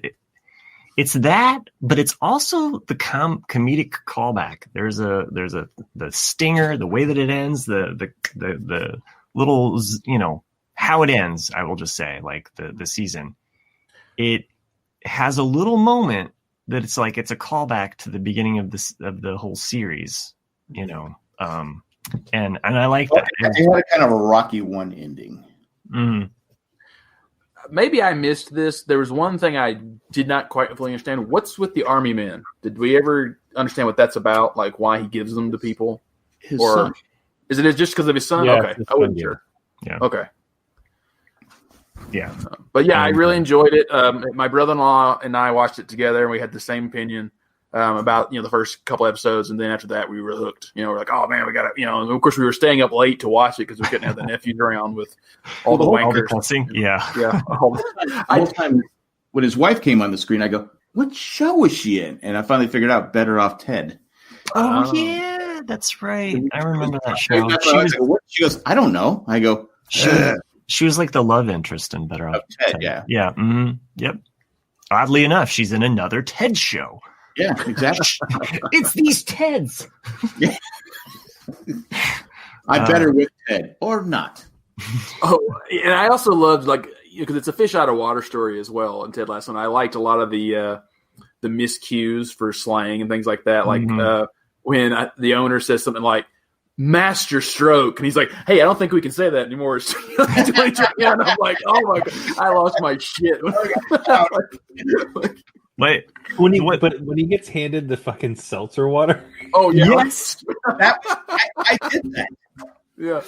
it's that, but it's also the comedic callback. There's the stinger, the way that it ends, the little how it ends, I will just say, like the season, it has a little moment that it's like it's a callback to the beginning of the whole series, and I like that. It had a kind of a Rocky 1 ending. Mm-hmm. Maybe I missed this. There was one thing I did not quite fully understand. What's with the army men? Did we ever understand what that's about? Like why he gives them to people? His son. Is it just because of his son? Yeah, okay, I wasn't sure. Yeah. Okay. Yeah, but yeah, I really enjoyed it. My brother-in-law and I watched it together, and we had the same opinion about the first couple episodes, and then after that, we were hooked. We're like, oh man, we got to. And of course, we were staying up late to watch it because we couldn't have the nephews around with all the wankers. Yeah. All the time when his wife came on the screen, I go, "What show was she in?" And I finally figured out Better Off Ted. Oh yeah, that's right. I remember that show. She goes, "I don't know." I go, She was like the love interest in Better Off Ted. Yeah. Mm-hmm. Yep. Oddly enough, she's in another Ted show. Yeah, exactly. It's these Teds. Yeah. I'm better with Ted or not. Oh, and I also loved because it's a fish out of water story as well in Ted Lasso. And I liked a lot of the miscues for slang and things like that. Like when the owner says something like, master stroke, and he's like, "Hey, I don't think we can say that anymore." And I'm like, "Oh my god, I lost my shit." Wait, when he gets handed the fucking seltzer water. Oh yeah, yes, I did that. Yeah,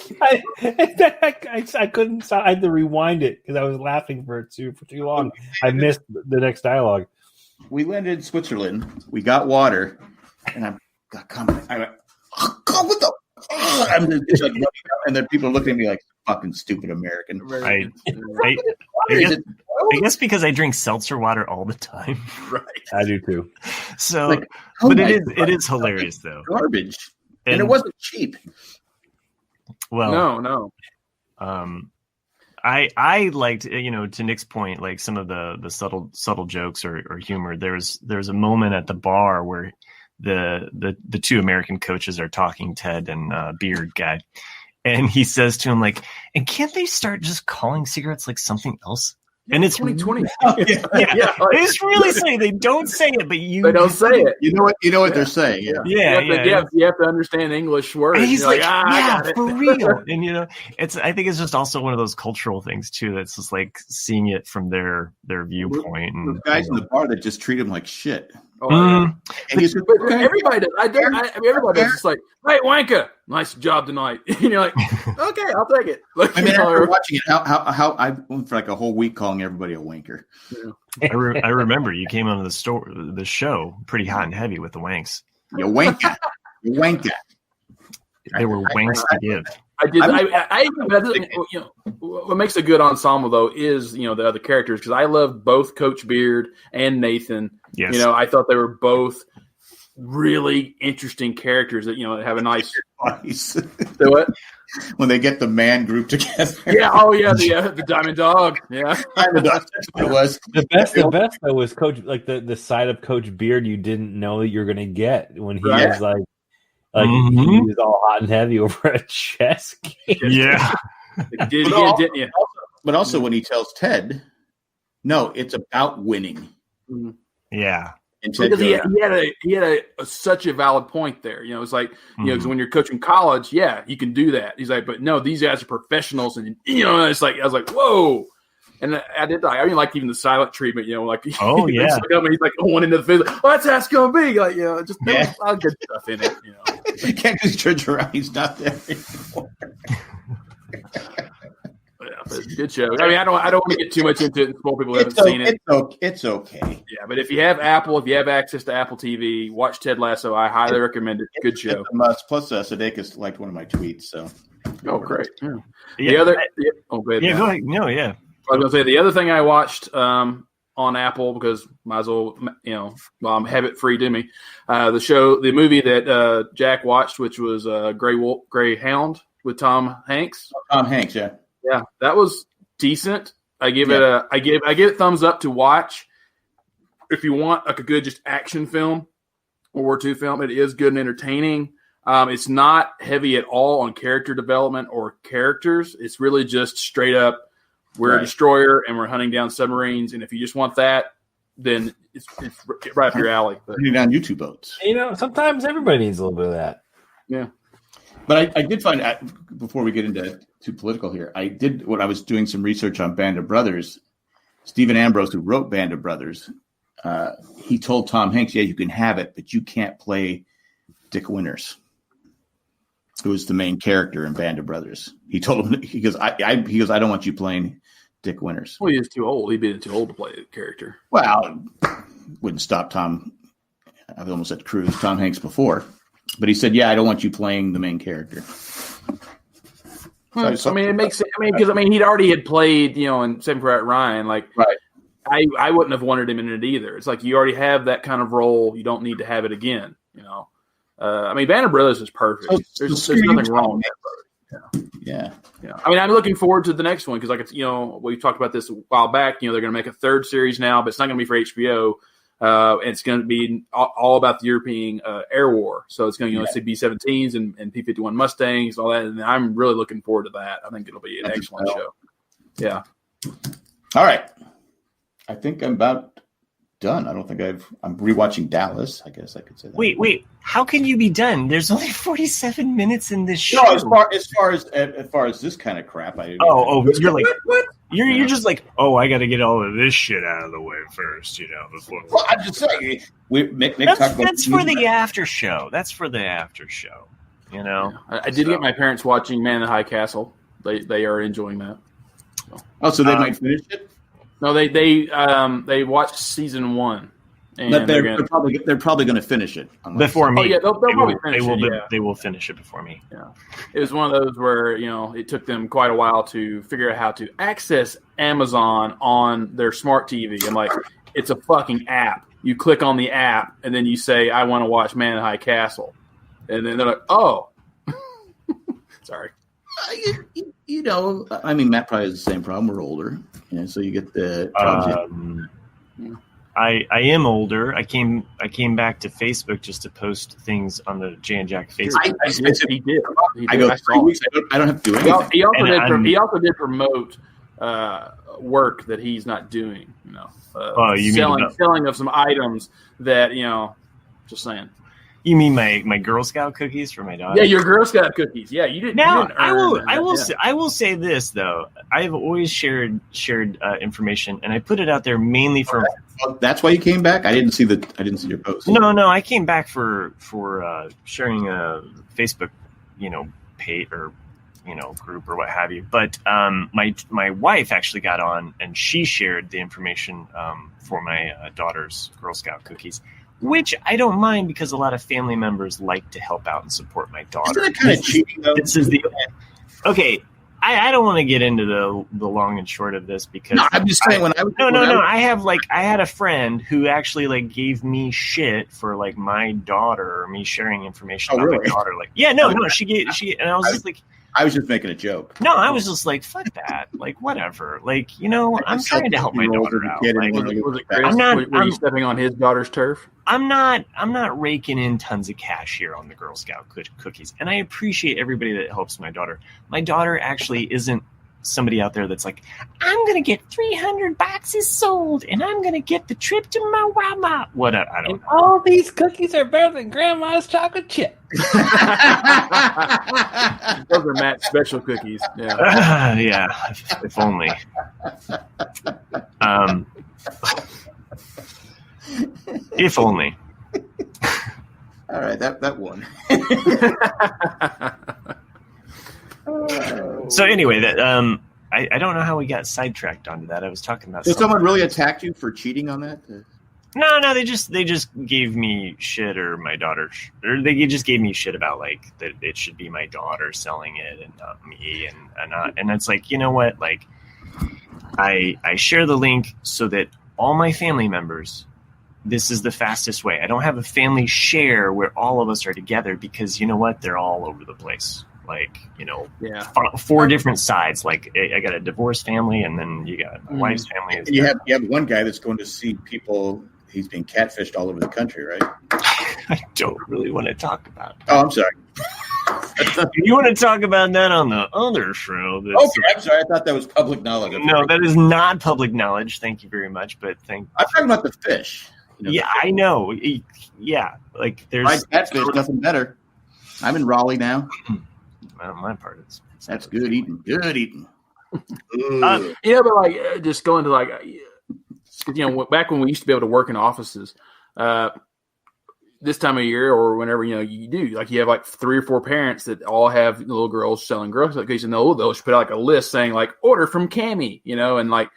I couldn't stop. I had to rewind it because I was laughing for too long. I missed the next dialogue. We landed in Switzerland. We got water, and I went, "Oh God, what the." I'm just like, and then people are looking at me like fucking stupid American. I guess because I drink seltzer water all the time. Right, I do too. So, but it is hilarious though. Garbage, and it wasn't cheap. Well, no. I liked, to Nick's point, like some of the subtle jokes or humor. There's a moment at the bar where the two American coaches are talking, Ted and Beard guy, and he says to him like, "And can't they start just calling cigarettes like something else?" And it's 2020. Yeah. It's really saying they don't say it, but they don't say it. You know what they're saying. Yeah. You have to understand English words. And he's like, yeah, for real. And I think it's just also one of those cultural things too. That's just like seeing it from their viewpoint. And those guys in the bar that just treat him like shit. Oh, yeah. But everybody does. Everybody does. Just like, "Hey, wanker, nice job tonight." And you're like, "Okay, I'll take it." After watching it, how I went for like a whole week calling everybody a wanker. Yeah. I remember you came on the show pretty hot and heavy with the wanks. You wanker. There were wanks to give. I did. What makes a good ensemble though is the other characters, because I love both Coach Beard and Nathan. Yes. I thought they were both really interesting characters that have a nice. Do what? When they get the man group together. Yeah. Oh yeah. The Diamond Dog. Yeah. Diamond Dog. It was the best though was Coach, like the side of Coach Beard you didn't know that you're gonna get when he was like he was all hot and heavy over a chess game. Yeah. But also when he tells Ted, no, it's about winning. Yeah. Because he had such a valid point there. It's like, because when you're coaching college, yeah, you can do that. He's like, but no, these guys are professionals. And, it's like, I was like, whoa. And I mean, like even the silent treatment, like, oh, yeah. He's like, one into the face. Like, that's how it's going to be. Like, just a lot of good stuff in it. You can't just turn around. He's not there anymore. But it's a good show. I mean, I don't want to get too much into it and spoil people who haven't seen it. It's okay. Yeah, but if you have Apple, if you have access to Apple TV, watch Ted Lasso. I highly recommend it. Good show. It's a must. Plus, Sudeikis liked one of my tweets. So, great. Yeah. Go ahead. No, yeah. I was going to say the other thing I watched on Apple, because might as well, have it free to me. The movie that Jack watched, which was Greyhound with Tom Hanks. Tom Hanks, yeah. Yeah, that was decent. I give it thumbs up to watch. If you want like a good just action film, World War II film, it is good and entertaining. It's not heavy at all on character development or characters. It's really just straight up, we're a destroyer and we're hunting down submarines. And if you just want that, then it's right up your alley. Hunting down U-2 boats. Sometimes everybody needs a little bit of that. Yeah. But I did find, before we get into too political here, when I was doing some research on Band of Brothers, Stephen Ambrose, who wrote Band of Brothers, he told Tom Hanks, yeah, you can have it, but you can't play Dick Winters, who was the main character in Band of Brothers. He told him, he goes, I don't want you playing Dick Winters. Well, he is too old. He'd been too old to play the character. Well, wouldn't stop Tom. I've almost said Cruise, Tom Hanks before. But he said, yeah, I don't want you playing the main character. So, it makes sense. Because he'd already had played, in Saving Private Ryan. Like, right. I wouldn't have wanted him in it either. It's like you already have that kind of role. You don't need to have it again, Band of Brothers is perfect. There's nothing wrong with that. Yeah. I'm looking forward to the next one because, we talked about this a while back. They're going to make a third series now, but it's not going to be for HBO. And it's going to be all about the European air war. So it's going to, see B-17s and P-51 Mustangs, all that. And I'm really looking forward to that. I think it'll be an excellent show. Yeah. All right. I think I'm about done. I don't think I'm rewatching Dallas. I guess I could say that. Wait. How can you be done? There's only 47 minutes in this show. No, as far as this kind of crap, you're like what? You're just like, I got to get all of this shit out of the way first, before. Well, I'm just saying, that's for the after show. That's for the after show. I did get my parents watching Man in the High Castle. They are enjoying that. So they might finish it. No, they watched season 1. And they're probably going to finish it before me. Oh yeah, they'll probably finish it. They will finish it before me. Yeah, it was one of those where it took them quite a while to figure out how to access Amazon on their smart TV. And like, it's a fucking app. You click on the app and then you say, "I want to watch Man in the High Castle," and then they're like, "Oh, sorry." Matt probably has the same problem. We're older, so you get the problems. I am older. I came back to Facebook just to post things on the Jay and Jack Facebook. He did. I go 3 weeks. I don't have to do anything. He also did promote work that he's not doing. Selling of some items that Just saying. You mean my Girl Scout cookies for my daughter? Yeah, your Girl Scout cookies. Yeah, you didn't. Now I will say this though. I've always shared information, and I put it out there mainly for. That's why you came back. I didn't see your post. No, I came back for sharing a Facebook, page or group or what have you. But my wife actually got on and she shared the information for my daughter's Girl Scout cookies. which I don't mind because a lot of family members like to help out and support my daughter. Isn't it kind of cheating, though? This is the okay. I don't want to get into the long and short of this because no, I'm just saying I had a friend who actually like gave me shit for like my daughter or me sharing information about my daughter. Like, and I was just like, I was just making a joke. No, I was just like, fuck that. Like, whatever. Like, I'm trying to help my daughter out. Like, were you stepping on his daughter's turf? I'm not raking in tons of cash here on the Girl Scout cookies. And I appreciate everybody that helps my daughter. My daughter actually isn't somebody out there that's like, I'm going to get 300 boxes sold and I'm going to get the trip to my mama. What? I don't know. All these cookies are better than Grandma's chocolate chip. Those are Matt's special cookies. Yeah. Yeah. If only. If only. All right, that one. So anyway, that I don't know how we got sidetracked onto that. I was talking about. Did someone really attacked you for cheating on that? No, they just gave me shit, or my daughter, or they just gave me shit about like that it should be my daughter selling it and not me, and it's like, you know what, like I share the link so that all my family members. This is the fastest way. I don't have a family share where all of us are together because you know what, they're all over the place. Like, 4 different sides. Like, I got a divorced family, and then you got my wife's family. You have one guy that's going to see people. He's being catfished all over the country, right? I don't really want to talk about it. Oh, I'm sorry. You want to talk about that on the other show? Okay, I'm sorry. I thought that was public knowledge. No, that is not public knowledge. Thank you very much. But I'm talking about the fish. I know. Yeah, like there's my catfish, nothing better. I'm in Raleigh now. Well, my part is that's good eating. Good eating. But like just going to like back when we used to be able to work in offices, this time of year or whenever you do, like you have like 3 or 4 parents that all have little girls selling Girl Scout cookies, and they'll put out like a list saying like order from Cammie, and like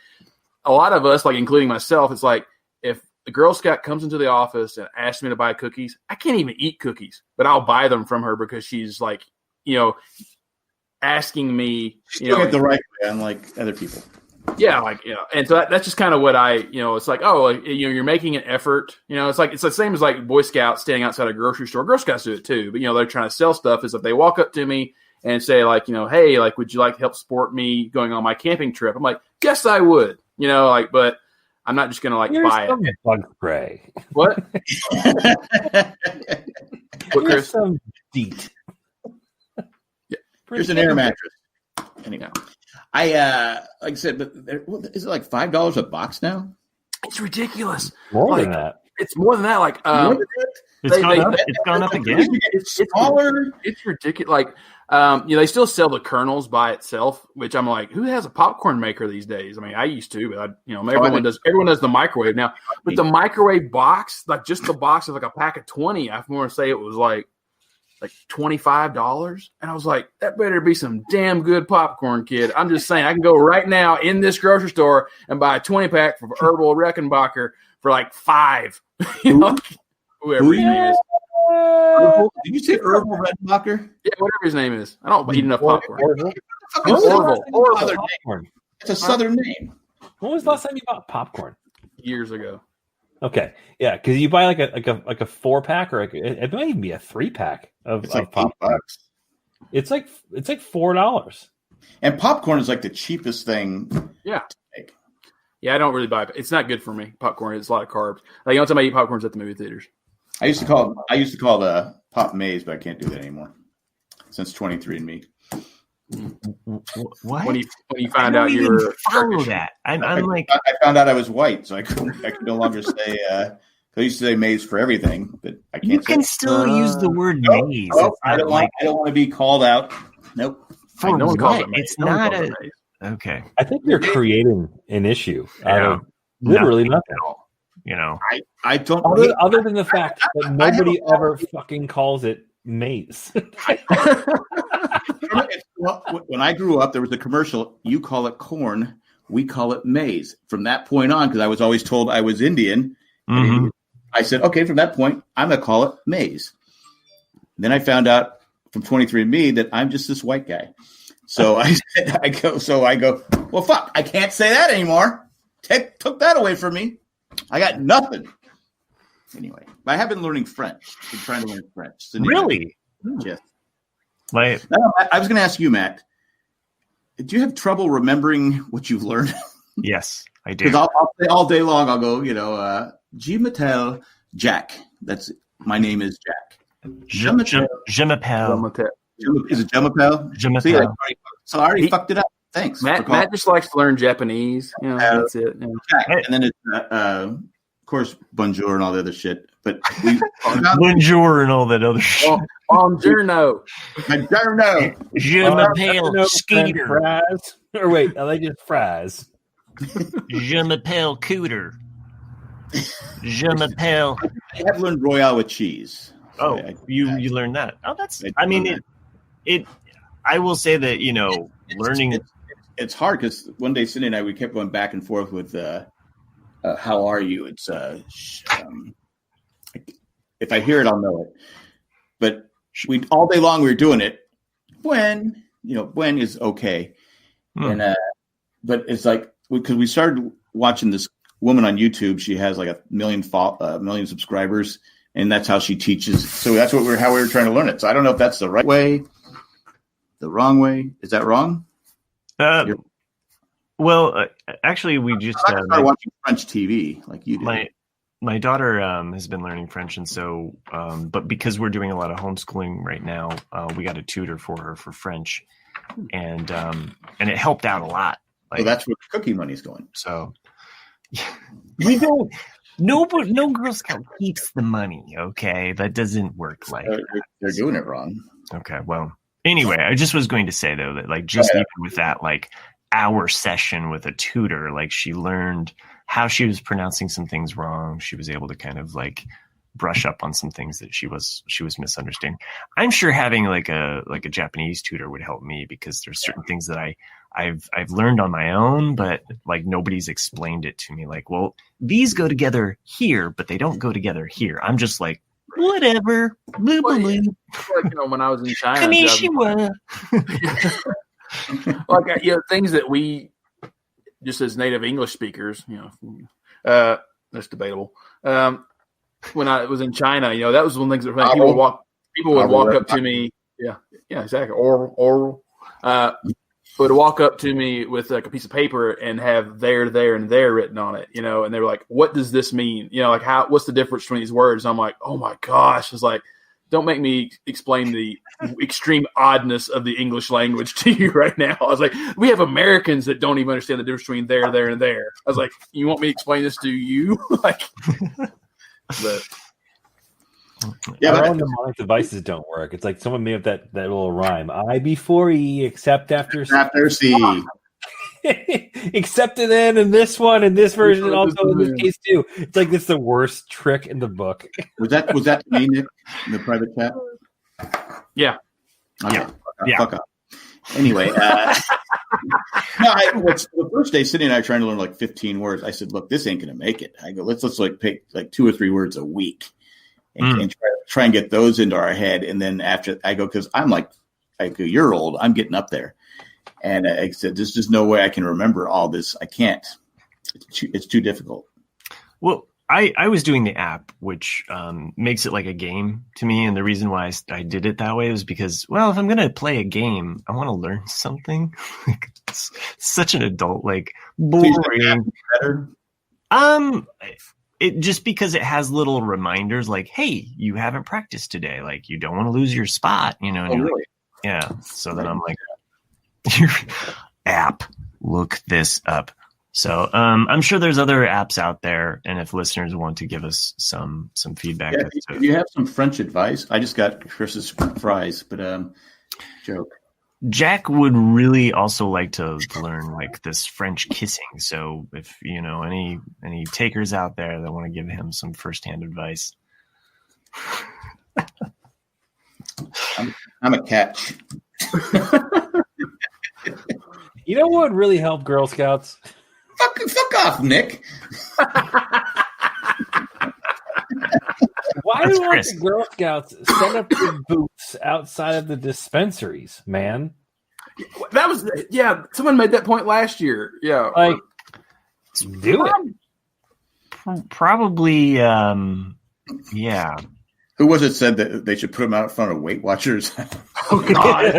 a lot of us, like including myself, it's like if the Girl Scout comes into the office and asks me to buy cookies, I can't even eat cookies, but I'll buy them from her because she's like, asking me, it the right way, unlike other people. Yeah, like, and so that's just kind of what I, it's like, oh, you're making an effort. It's the same as like Boy Scouts standing outside a grocery store. Girl Scouts do it too, but they're trying to sell stuff. Is if they walk up to me and say like, hey, like, would you like to help support me going on my camping trip? I'm like, yes, I would. But I'm not just gonna like buy it. Bug spray. What? What, Chris? Some DEET. Here's an air mattress. Anyhow, I like I said, but is it like $5 a box now? It's ridiculous. More than that. It's more than that. Like it's gone up again. It's smaller. It's ridiculous. Like they still sell the kernels by itself, which I'm like, who has a popcorn maker these days? I mean, I used to, but everyone does. Everyone does the microwave now. But the microwave box, like just the box of like a pack of 20, I want to say it was like $25, and I was like, that better be some damn good popcorn, kid. I'm just saying, I can go right now in this grocery store and buy a 20-pack for Herbal Reckenbacher for like $5. Whoever his name is. Did you say Herbal Reckenbacher? Yeah, whatever his name is. I don't eat enough popcorn. Orville. It's a southern name. When was the last time you bought popcorn? Years ago. Okay, yeah, because you buy like a 4-pack or it might even be a 3-pack of popcorn. It's like $4. And popcorn is like the cheapest thing. Yeah. To make. Yeah, I don't really buy it. It's not good for me. Popcorn is a lot of carbs. Like the only time I eat popcorn is at the movie theaters. I used to call it Pop Maze, but I can't do that anymore since 23andMe. What? When you find out you were follow that, I found out I was white, so I could no longer say. I used to say Maze for everything, but I can't. You can still use the word maze. I don't want to be called out. Nope. For no one calls it maze. It's not a. Okay. I think you're creating an issue out of literally nothing at all. I don't. Other than the fact that nobody ever fucking calls it maze. When I grew up, there was a commercial. You call it corn, we call it maize. From that point on, because I was always told I was Indian, and I said, okay, from that point, I'm going to call it Maze. Then I found out from 23andMe that I'm just this white guy. So I go, well, fuck, I can't say that anymore. Took that away from me. I got nothing. Anyway, I have been learning French. Been trying to learn French. Really? Yes. Now, I was going to ask you, Matt, do you have trouble remembering what you've learned? Yes, I do. Because I'll say all day long, I'll go, Je m'appelle Jack. My name is Jack. Je m'appelle. Is it Je m'appelle? Je m'appelle. So I already fucked it up. Thanks. Matt just likes to learn Japanese. That's it. Yeah. Jack. And then it's, of course, bonjour and all the other shit. But bonjour and all that other shit. Buongiorno. Buongiorno. Je m'appelle Skeeter. Fries. Or wait, are they just fries? Je m'appelle Cooter. Je m'appelle. I have learned Royale with cheese. Oh, you learned that. Oh, that's. I mean, it. I will say that learning. It's hard because one day Cindy and I we kept going back and forth with how are you? It's if I hear it, I'll know it. But we all day long we were doing it. When is okay, and but it's like because we started watching this woman on YouTube. She has like 1 million subscribers, and that's how she teaches. So that's how we were trying to learn it. So I don't know if that's the right way, the wrong way. Is that wrong? Well, actually, we just started watching French TV like you did. My daughter has been learning French, and so, but because we're doing a lot of homeschooling right now, we got a tutor for her for French, and it helped out a lot. So that's where the cookie money's going. So we don't. No Girl Scout keeps the money. Okay, that doesn't work like that. They're doing it wrong. Okay, well, anyway, I just was going to say though that even with that hour session with a tutor, she learned how she was pronouncing some things wrong. She was able to kind of brush up on some things that she was misunderstanding. I'm sure having a Japanese tutor would help me because there's certain things that I've learned on my own, but nobody's explained it to me. Well, these go together here, but they don't go together here. I'm just whatever. Blue, blue. When I was in China, Konnichiwa. Things that we just as native English speakers, that's debatable. When I was in China, that was one of the things that people would walk up to me. Yeah, exactly. Oral. Would walk up to me with a piece of paper and have there, and there written on it, and they were like, "What does this mean? What's the difference between these words?" And I'm like, "Oh my gosh!" It's don't make me explain the extreme oddness of the English language to you right now. I was like, we have Americans that don't even understand the difference between there, and there. I was like, you want me to explain this to you? But yeah, our own mnemonic devices don't work. It's like someone made up that little rhyme. I before E, except after C. Except then in this one, in this version, and also in this case too. It's it's the worst trick in the book. Was that me, Nick, in the private chat? Yeah. Okay. Yeah. Fuck up. Anyway, the first day, Cindy and I are trying to learn 15 words. I said, "Look, this ain't gonna make it." I go, "Let's pick 2 or 3 words a week and try and get those into our head." And then after I go, because I'm you're old. I'm getting up there. And I said, there's just no way I can remember all this. I can't. It's too difficult. Well, I was doing the app, which makes it like a game to me. And the reason why I did it that way was because, well, if I'm going to play a game, I want to learn something. It's such an adult, boring. Better? It just because it has little reminders hey, you haven't practiced today. You don't want to lose your spot, And really? Yeah. So then I'm your app, look this up. So I'm sure there's other apps out there, and if listeners want to give us some feedback, if you have some French advice, I just got Chris's fries, but joke. Jack would really also like to learn this French kissing. So if any takers out there that want to give him some firsthand advice, I'm a catch. You know what would really help Girl Scouts? Fuck off, Nick. Why That's do Chris. the Girl Scouts set up their booths outside of the dispensaries, man? That was someone made that point last year. Yeah. Like, do it. Probably, yeah. Who was it said that they should put them out in front of Weight Watchers? Oh God.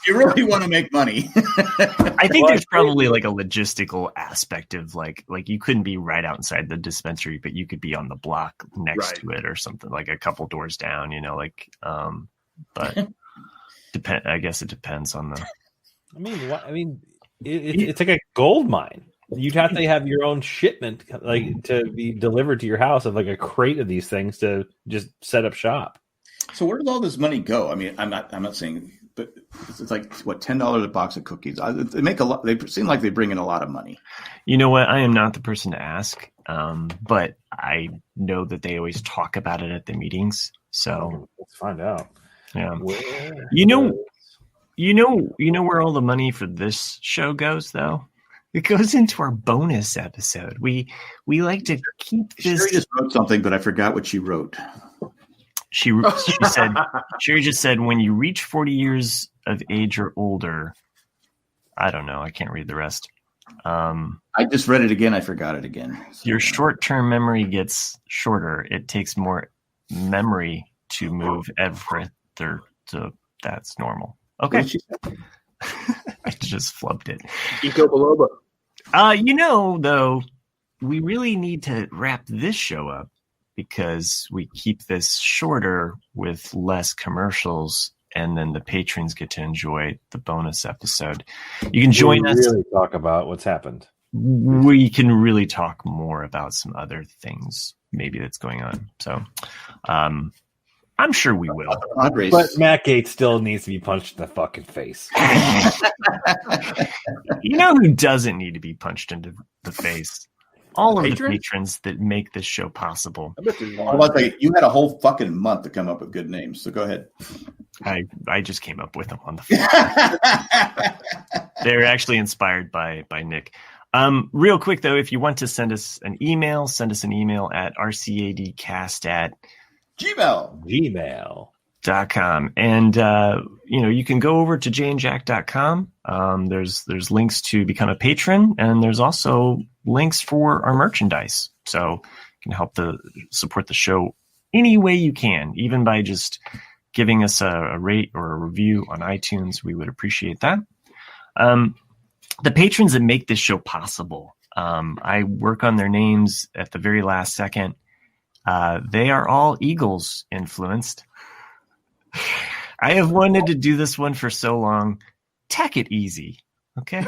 You really want to make money. I think there's probably like a logistical aspect of like you couldn't be right outside the dispensary, but you could be on the block next to it or something, like a couple doors down, but I guess it depends on the. It's like a gold mine. You'd have to have your own shipment, like to be delivered to your house of like a crate of these things to just set up shop. So where does all this money go? I mean, I'm not saying, but it's like what, $10 a box of cookies. They make a lot. They seem like they bring in a lot of money. You know what? I am not the person to ask, but I know that they always talk about it at the meetings. So let's find out. Yeah, you know where all the money for this show goes, though. It goes into our bonus episode. We like to keep this. Sherry just wrote something, but I forgot what she wrote. She said, Sherry just said, when you reach 40 years of age or older, I don't know. I can't read the rest. I just read it again. I forgot it again. So. Your short-term memory gets shorter. It takes more memory to move everything. So that's normal. Okay. I just flubbed it. Eco Biloba. Though, we really need to wrap this show up because we keep this shorter with less commercials, and then the patrons get to enjoy the bonus episode. You can join us. Really talk about what's happened. We can really talk more about some other things maybe that's going on. So, I'm sure we will. But Matt Gates still needs to be punched in the fucking face. You know who doesn't need to be punched into the face? All of the patrons that make this show possible. You had a whole fucking month to come up with good names, so go ahead. I just came up with them on the fly. They're actually inspired by Nick. Real quick, though, if you want to send us an email at RCADcast @gmail.com. And you can go over to jayandjack.com. There's links to become a patron, and there's also links for our merchandise, so you can help support the show any way you can, even by just giving us a rate or a review on iTunes. We would appreciate that. The patrons that make this show possible, I work on their names at the very last second. They are all Eagles influenced. I have wanted to do this one for so long. Tack it easy, okay?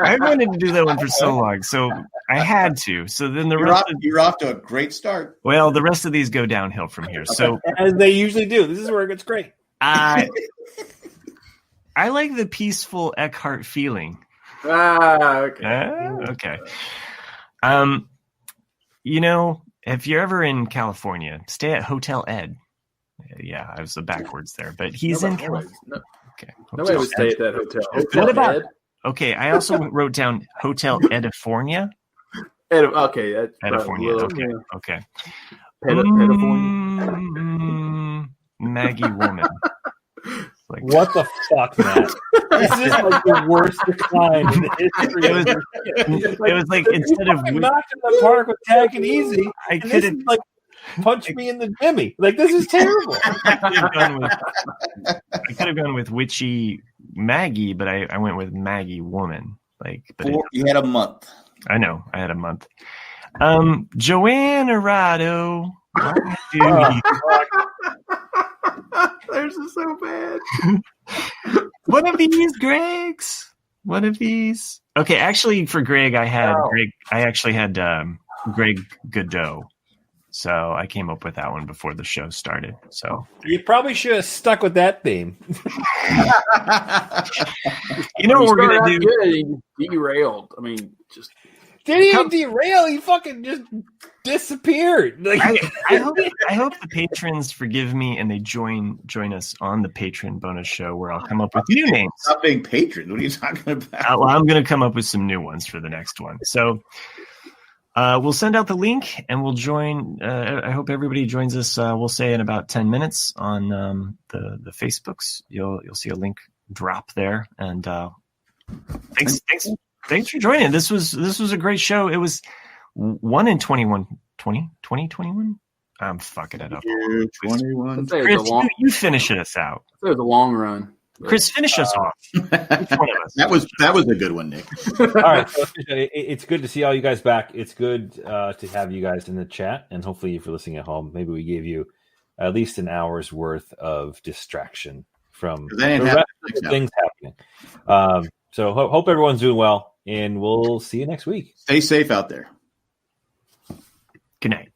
I wanted to do that one for so long, so I had to. So then you're off to a great start. Well, the rest of these go downhill from here. So as they usually do. This is where it gets great. I like the peaceful Eckhart feeling. Okay. If you're ever in California, stay at Hotel Ed. Yeah, I was backwards there, but he's in California. Okay. Nobody would stay at that hotel. What about? Okay, I also wrote down Hotel Edifornia. Okay, Edifornia. Okay. Maggie Woman. Like, what the fuck, man? This is like the worst decline in the history. It was like instead of knocked in the park with Tack and Easy, I could have like punch me in the Jimmy. Like, this is terrible. I could have gone with Witchy Maggie, but I went with Maggie Woman. You had a month. I know, I had a month. Joanne Arado. Theirs is so bad. One of these, Greg's. One of these. Okay, actually, for Greg, I actually had Greg Godot. So I came up with that one before the show started. So you probably should have stuck with that theme. You know what we're gonna do? Good, he derailed. I mean, just did he derail? He fucking just disappeared. Like, I hope the patrons forgive me and they join us on the patron bonus show where I'll come up with new names. Stop being patron. What are you talking about? Well, I'm going to come up with some new ones for the next one. So We'll send out the link and we'll join. I hope everybody joins us. We'll say in about 10 minutes on the Facebooks. You'll see a link drop there. And thanks for joining. This was a great show. It was 1 in 2021. I'm fucking it up. 21. Chris, you finish us out. It was a long run. Chris, finish us off. That was a good one, Nick. All right, so it's good to see all you guys back. It's good to have you guys in the chat, and hopefully, if you're listening at home, maybe we gave you at least an hour's worth of distraction from the rest of the things happening. So hope everyone's doing well, and we'll see you next week. Stay safe out there. Good night.